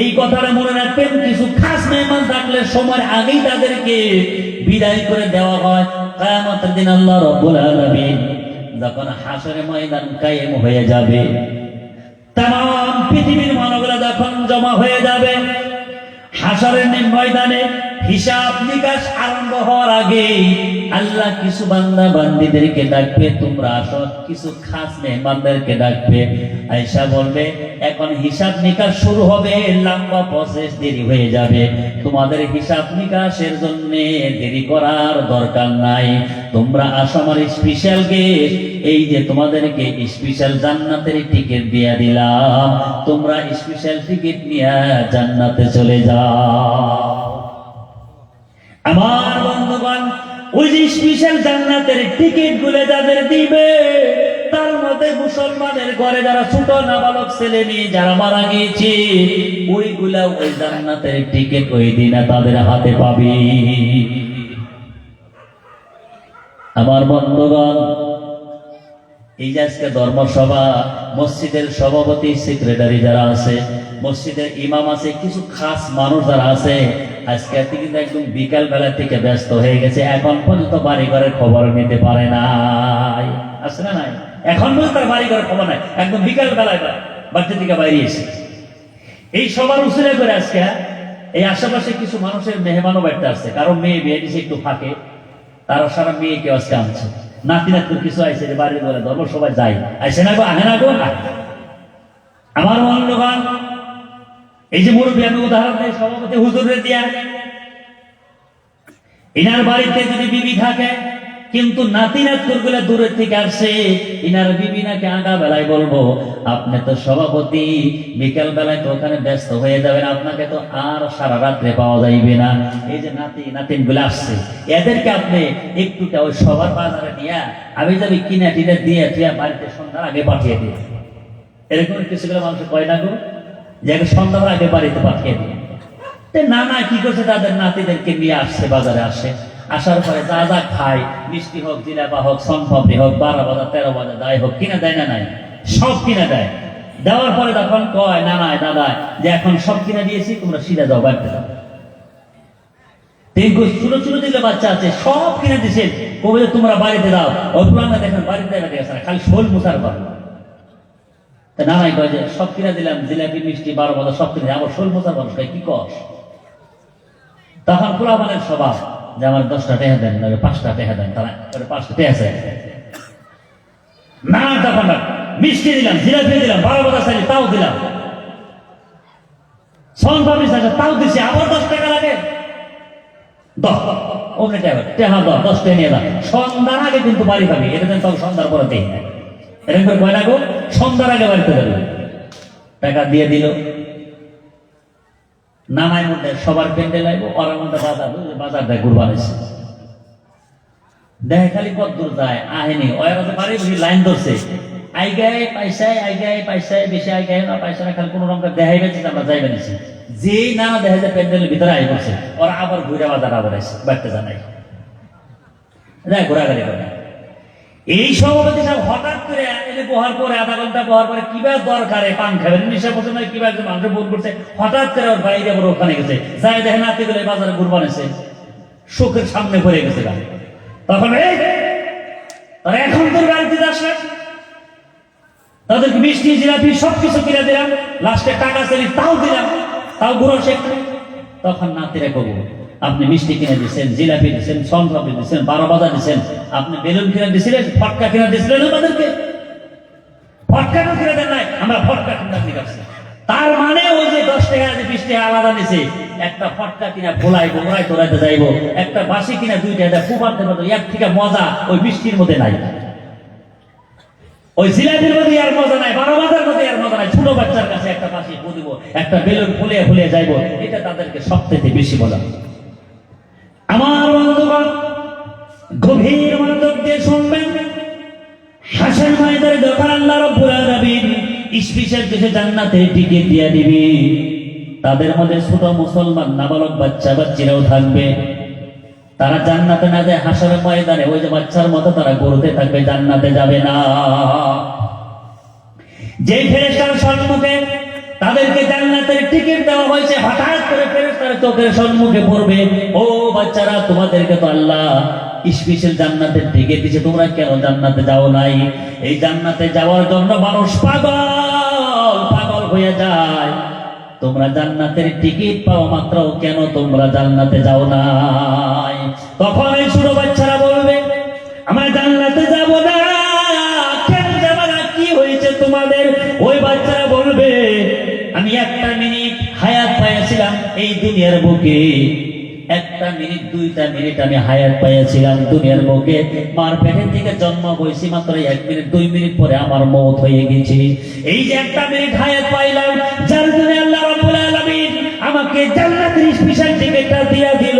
[SPEAKER 1] এই কথাটা মনে রাখবেন। কিছু খাস মেহমান থাকলে সময় আগেই তাদেরকে বিদায় করে দেওয়া হয়। কিয়ামতের দিন আল্লাহ রাব্বুল আলামিন যখন হাশরের ময়দান কায়েম হয়ে যাবে, तमाम পৃথিবীর মানবরা যখন জমা হয়ে যাবে, হাশরের ময়দানে হিসাব নিকাশ আরম্ভ হওয়ার আগে আল্লাহ কিছু বান্দা বান্দীদেরকে ডাকবে, তোমরা আসো। কিছু খাস মেহমানদেরকে ডাকবে, আয়েশা বলবে এখন হিসাব নিকাশ শুরু হবে, লম্বা প্রসেস, দেরি হয়ে যাবে, তোমাদের হিসাব নিকাশের জন্য দেরি করার দরকার নাই, তোমরা আসো আমার স্পেশাল গেস্ট, এই যে তোমাদেরকে স্পেশাল জান্নাতের টিকিট দিয়ে দিলাম, তোমরা স্পেশাল টিকিট নিয়ে জান্নাতে চলে যাও। আমার বন্ধুগণ, ওই যে স্পেশাল জান্নাতের টিকিট গুলো যাদের দিবে, তার মধ্যে মুসলমানের ঘরে যারা ছোট নাবালক ছেলে মেয়ে যারা মারা গিয়েছে, ওইগুলা ওই জান্নাতের টিকিট ওই দিনে তাদের হাতে পাবে। আমার বন্ধুগণ, এই যে আজকে ধর্মসভা, মসজিদের সভাপতি, সেক্রেটারি যারা আছে, মসজিদের ইমাম আছে, কিছু খাস মানুষ যারা আছে, আজকে কিন্তু একদম বিকাল বেলা থেকে ব্যস্ত হয়ে গেছে, এখন পর্যন্ত বাড়ি ঘরের খবর নিতে পারে নাই। আছে না? নাই, এখন পর্যন্ত তার বাড়ি ঘরের খবর নাই, একদম বিকাল বেলায় বাড়িতে থেকে বাইরে এসে এই সবার উচিলে করে আজকে এই আশেপাশে কিছু মানুষের মেহমানও বাড়িতে আসছে, কারণ মেয়ে বিয়ে দিছে একটু ফাঁকে, তারা সারা মেয়েকে আজকে আনছে, নাতি নাতি কিছু আইসে বাড়ির ঘরে ধর্ম সবাই যাই, আইসে না গো, আহে না গো। আমার বন্ধুগণ, এই যে মুরব্বী, আমি উদাহরণ দিই সভাপতি হুজুরের দিয়া, ইনার বাড়িতে যদি বিবি থাকে, কিন্তু নাতি নাতকুরগুলো দূরের থেকে আসছে, ইনার বিবি নাকি আগা বেলায় বলবো আপনি তো সভাপতি, বিকেল বেলায় তো ওখানে ব্যস্ত হয়ে যাবেন, আপনাকে তো আর সারা রাত্রে পাওয়া যাইবে না, এই যে নাতি নাতিন গুলো আসছে, এদেরকে আপনি একটুটা ওই সবার বাজারে নিয়ে আমি যাবি কিনা টিনে দিয়ে বাড়িতে সন্ধ্যার আগে পাঠিয়ে দিয়ে, এরকম কিছুগুলো মানুষ কয় না গো, যে সন্ধ্যার আগে বাড়িতে পাঠিয়ে দিয়ে। না না, কি করছে, তাদের নাতিদেরকে নিয়ে আসছে, বাজারে আসে, আসার পরে যা যা খায়, মিষ্টি হোক, জিলাপা হোক, সোনপাপড়ি হোক, 12 বাজার 13 বাজার যাই হোক, কিনা দেয় না? নাই, সব কিনে দেয়। দেওয়ার পরে তখন কয় না দাদা যে এখন সব কিনে দিয়েছি, তোমরা সিধা যাও, বাড়িতে যাও। ছোট ছোট দিলে বাচ্চা আছে, সব কিনে দিয়েছেন, কবে তোমরা বাড়িতে দাও। ওই পুরানা দেখেন বাড়িতে গেছে না, খালি শোল মুসার কর। নানাই কয় যে সব কিনে দিলাম, জিলাপি মিষ্টি 12 বাজার সব কিনে, আবার শোল মুসার মানুষ কি কস। তখন পোলাপানের স্বভাব যে আমার 10টা টাকা দেন, 5টা টাকা দেন, তারা 5টা টাকা চাই না। তখন মিষ্টি দিলাম, জিলাপি দিলাম, 12 বাজার চাইলে তাও দিলাম, সন পাবি তাও দিচ্ছি, আবার 10 টাকা লাগে। 10 টাকা নিয়ে দাও, সন্ধ্যার আগে কিন্তু বাড়ি পাবি। এটা দেন, তখন সন্ধ্যার পরে দেই না, এরকম করে কয় না গো, সন্ধ্যার আগে বাড়িতে যাবে। টাকা দিয়ে দিল, নানাই মধ্যে সবার প্যান্ডেল আইব, ওর মধ্যে বাজার দেয় কুরবান এসে দেখে খালি কত দূর যায় আহেনি। ওরা তো বাড়ি বসে লাইন ধরছে, আইগায় পয়সায় বেশি আইগায় না পয়সা না, খালি কোনো রকম দেখাই পেয়েছি আমরা যাই বেড়েছি। যেই নানা দেখা যায় প্যান্ডেলের ভিতরে আই করছে, ওরা আবার ঘুরে বাজার আবার আসে, বাড়তে জানাই দেখ ঘোরাঘুরি করে। এই সভাপতি সব হঠাৎ করে এনে বহার পরে, আধা ঘন্টা বহার পরে কিবা দরকারে পান খাবেন, নিশা পছন্দ কিবা একজন মানুষ বোধ করছে, হঠাৎ করে ওর বাইরে আবার ওখানে গেছে, যাই দেখেন নাতি গুলো বাজারে কুরবান এসে শোকের সামনে পড়ে গেছে। তখন তারা এখন তোর বাড়িতে আসলেন, তাদেরকে মিষ্টি জিলাপি সবকিছু কিনে দিলাম, লাস্টে টাকা চাইলি তাও দিলাম, তাও গুঁড়ো শেখ। তখন নাতিরা কবু আপনি মিষ্টি কিনে দিচ্ছেন, জিলাপি দিচ্ছেন, সনপাপড়ি দিচ্ছেন, 12 বাজা দিচ্ছেন, আপনি বেলুন কিনে দিচ্ছিলেন, ফটকা কিনে দিচ্ছিলেন আমাদেরকে, ফটকাটা কিনে দেন নাই, আমরা ফটকা কিনে দিচ্ছি। তার মানে ওই যে 10 টাকা 20 টাকা আলাদা নিছে, একটা ফটকা কিনা ভোলাইবো, ওরাই তোরাইতে যাইবো, একটা বাসি কিনা 2 টাকা ফুপাতে পারতো, এর থেকে মজা ওই মিষ্টির মধ্যে নাই, ওই জিলাপির মধ্যে আর মজা নাই, 12 বাজার মধ্যে আর মজা নাই। ছোট বাচ্চার কাছে একটা বাসি দিব, একটা বেলুন ফুলিয়ে যাইবো, এটা তাদেরকে সবথেকে বেশি মজা। আমার বন্ধুগণ গভীর মনোযোগ দিয়ে শুনবেন, হাসের ময়দানে যখন আল্লাহ রাব্বুল আলামিন স্পেশাল কিছু জান্নাতের টিকিট দিয়ে দিবে, তাদের মধ্যে ছোট মুসলমান নাবালক বাচ্চারাও থাকবে। তারা জান্নাতে না যায়, হাসরের ময়দানে ওই যে বাচ্চার মতো তারা ঘুরতে থাকবে, জান্নাতে যাবে না। যে ফেরেশতার সম্মুখে তাদেরকে জান্নাতের টিকিট দেওয়া হয়েছে, হঠাৎ করে ফেরেশতার চোখের সম্মুখে পড়বে, ও বাচ্চারা তোমাদেরকে তো আল্লাহ স্পেশাল জান্নাতের টিকিট দিয়েছে, তোমরা কেন জান্নাতে যাও নাই? এই জান্নাতে যাওয়ার জন্য মানুষ পাগল হয়ে যায়। তোমরা জান্নাতের টিকিট পাও মাত্র কেন তোমরা জান্নাতে যাও নাই? তখন এই ছোট বাচ্চারা বলবে আমরা জান্নাতে যাব না, কেন যাবে না, কি হয়েছে তোমাদের? ওই বাচ্চারা বলবে আমি একটা মিনিট হায়াত পাইছিলাম এই দুনিয়ার বুকে, একটা মিনিট 2টা মিনিট আমি হায়াত পাইছিলাম দুনিয়ার বুকে, মার পেটের থেকে জন্ম হয়েছি মাত্র 1 মিনিট 2 মিনিট পরে আমার মওত হয়ে গেছে। এই যে একটা মিনিট হায়াত পাইলাম, যার জন্য আল্লাহ রাব্বুল আলামিন আমাকে জান্নাতের স্পেশাল টিকিটটা দিয়া দিল।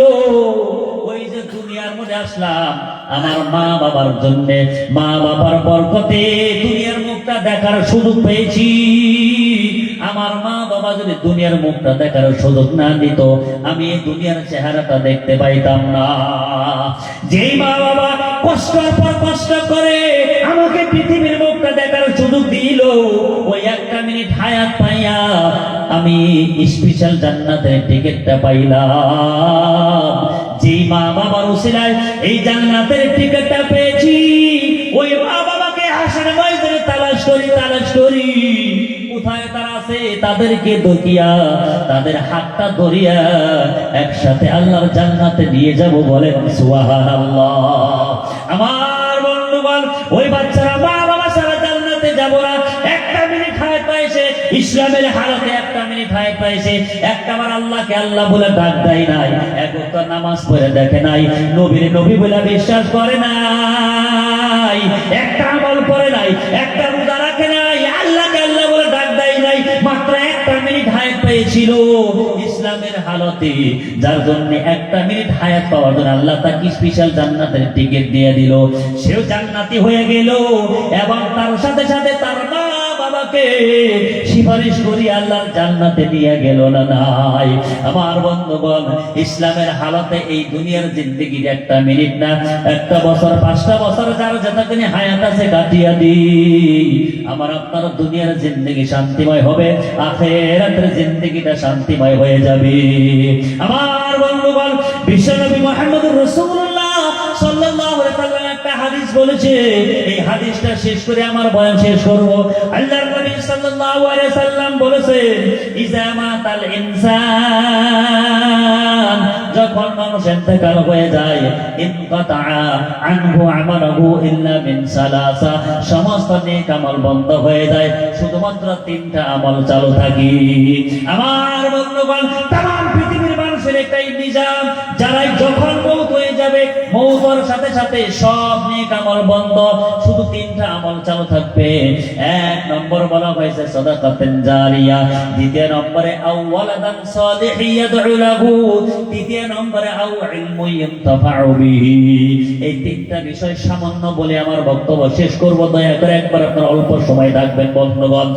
[SPEAKER 1] ওই যে দুনিয়ার মধ্যে আসলাম আমার মা বাবার জন্য, মা বাবার বরকতে দুনিয়ার মুখটা দেখার সুযোগ পেয়েছি। আমার মা বাবা যদি দুনিয়ার মুখটা দেখার সুযোগ না দিত, আমি এই দুনিয়ার চেহারাটা দেখতে পাইতাম না। যেই মা বাবা কষ্টের পর কষ্ট করে আমাকে পৃথিবীর মুখটা দেখার সুযোগ দিল, ওই একটা মিনিট হায়াত পাইয়া আমি স্পেশাল জান্নাতের টিকিটটা পাইলাম। যেই মা বাবার উসিলায় এই জান্নাতের টিকিটটা পেয়েছি, ওই মা বাবাকে হাসরের ময়দানে তালাশ করি কোথায় তারা আছে, তাদেরকে দেখিয়া তাদের হাতটা ধরিয়া একসাথে আল্লাহর জান্নাতে নিয়ে যাব, বলেন সুবহানাল্লাহ। আমার বন্ধুগণ ওই বাচ্চারা মা বাবা সারা জান্নাতে যাব না, একটা মিনিট হায়াত পাইছে, ইসলামের হালতে একটা মিনিট হায়াত পাইছে, একটাবার আল্লাহকে আল্লাহ বলে ডাক দেয় নাই, একটা নামাজ পড়ে দেখে নাই, নবীর নবী বলে বিশ্বাস করে নাই, একটা আমল করে নাই, একটা রোজা রাখে নাই, আল্লাহকে আল্লাহ বলে ডাক দেয় নাই, মাত্র একটা মিনিট হায়াত পেয়েছিল ইসলামের হালতে, যার জন্য একটা মিনিট হায়াত পাওয়ার জন্য আল্লাহ তাকে স্পেশাল জান্নাতের টিকিট দিয়ে দিল। সেও জান্নাতি হয়ে গেল এবং তার সাথে সাথে তার মা বাবাকে আমাকে সুপারিশ করি আল্লাহর জান্নাতে নিয়ে গেল না নাই। আমার বন্ধুগণ, ইসলামের হালতে এই দুনিয়ার জিন্দেগির একটা মিনিট না, একটা বছর 5টা বছর যার যতখানি হায়াত আছে কাটিয়ে দিই, আমার আপনার দুনিয়ার জিন্দেগি শান্তিময় হবে, আখিরাতের জিন্দেগিটা শান্তিময় হয়ে যাবে। আমার বন্ধুগণ, বিশ্বনবী মুহাম্মদুর রাসূলুল্লাহ সাল্লাল্লাহু আলাইহি ওয়াসাল্লাম একটা হাদিস বলেছে, এই হাদিসটা শেষ করে আমার বয়ান শেষ করব। আল্লাহর নবী সাল্লাল্লাহু আলাইহি ওয়াসাল্লাম বলেছেন, ইজা মাতাল ইনসান, যখন মানুষ ইন্তেকাল হয়ে যায়, ইনকাতা আনহু আমালুহু ইল্লা মিন সালাসা, সমস্ত নেক আমল বন্ধ হয়ে যায়, শুধুমাত্র 3টা আমল চালু থাকে। আমার বন্ধুগণ, तमाम পৃথিবীর মানুষের একটাই নিজাম, যারাই যখন মওত হয়ে যাবে, মওতের সাথে সাথে সব নেক আমল বন্ধ, শুধু 3টা আমল চালু থাকবে। 1 নম্বর বলা হয়েছে সাদাকাতুন জারিয়া, 2 নম্বরে আও ওয়ালাদান সালিহ ইয়াদউ লাহু, 3 নম্বরে আও ইলমু ইনতাফাউ বিহি। এই 3টা বিষয় সামান্য বলে আমার বক্তব্য শেষ করব, দয়া করে একবার আপনারা অল্প সময় থাকবেন বন্ধুগণ।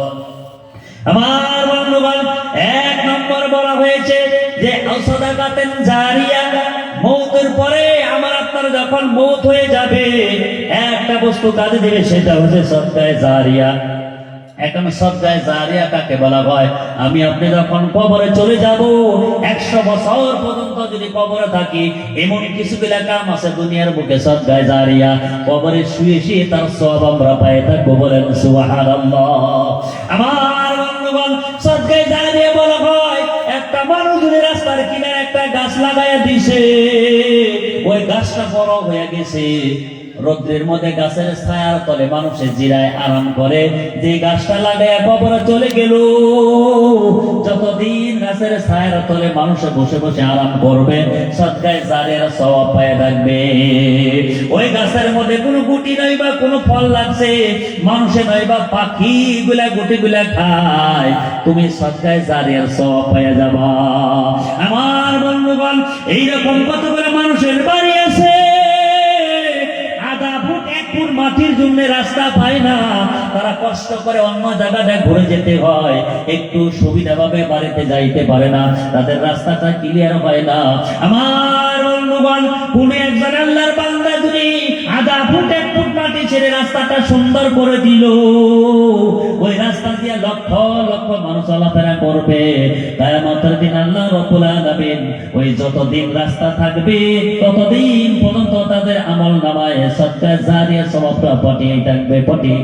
[SPEAKER 1] আমার বন্ধুগণ, 1 নম্বর বলা হয়েছে যে সাদাকাতুন জারিয়া, মওতের পরে আমার আপনার যখন মওত হয়ে যাবে, একটা বস্তু কাজে দিবে, সেটা হচ্ছে সদকায়ে জারিয়া। এখন সদকায়ে জারিয়া কাকে বলা হয়? আমি আপনি যখন কবরে চলে যাব, 100 বছর পর্যন্ত যদি কবরে থাকি, এমন কিছুগুলা কাম আছে দুনিয়ার বুকে সদকায়ে জারিয়া, কবরে শুয়ে শুয়ে তার সওয়াব আমরা পাই থাকবো, বলেন সুবহানাল্লাহ। আমার বন্ধুগণ, সদকায়ে জারিয়া বলা হয়, একটা মানুষ যদি রাস্তার কিনারে একটা গাছ লাগাইয়া দিছে, ওই গাছটা বড় হয়ে গেছে, রোদ্রের মধ্যে গাছের ছায়ার তলে মানুষের জিরায় আরাম করে, যে গাছটা লাগাইয়া কবরে চলে গেল, যতদিন গাছের ছায়ার তলে মানুষে বসে বসে আরাম করবে, সদকায়ে জারিয়ার সওয়াব পায় থাকবে। ওই গাছের মধ্যে কোনো গুটি নাই বা কোনো ফল লাগছে, মানুষে নাই বা পাখি গুলা গুটি গুলা খায়, তুমি সদকায়ে জারিয়ার সওয়াব পায় যাবা। আমার বন্ধুগণ, এইরকম কতগুলো মানুষের বাড়ি আছে, মাটির জন্য রাস্তা পায় না, তারা কষ্ট করে অন্য জায়গাটা ঘুরে যেতে হয়, একটু সুবিধা ভাবে বাড়িতে যাইতে পারে না, তাদের রাস্তাটা ক্লিয়ার হয় না। আমার বন্ধুগণ, কোন একজন আল্লাহর বান্দা যদি 1 ফুট মাটি ছেড়ে রাস্তাটা সুন্দর করে দিল, ওই রাস্তা দিয়ে লক্ষ লক্ষ মানুষ চলাফেরা করবে, কিয়ামতের দিন আল্লাহ রাব্বুল আলামিন ওই যতদিন রাস্তা থাকবে ততদিন পর্যন্ত তাদের আমল নামায় সদকায়ে জারিয়া সওয়াবটা পটিয়ে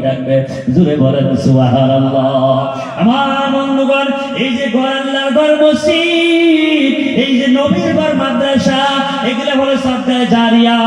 [SPEAKER 1] থাকবে। জুড়ে বলেন সুবহানাল্লাহ। আমার বন্ধুগণ, এই যে ঘর আল্লাহর ঘর মসজিদ, এই যে নবীর ঘর মাদ্রাসা, এগুলো হলো সদকায়ে জারিয়া।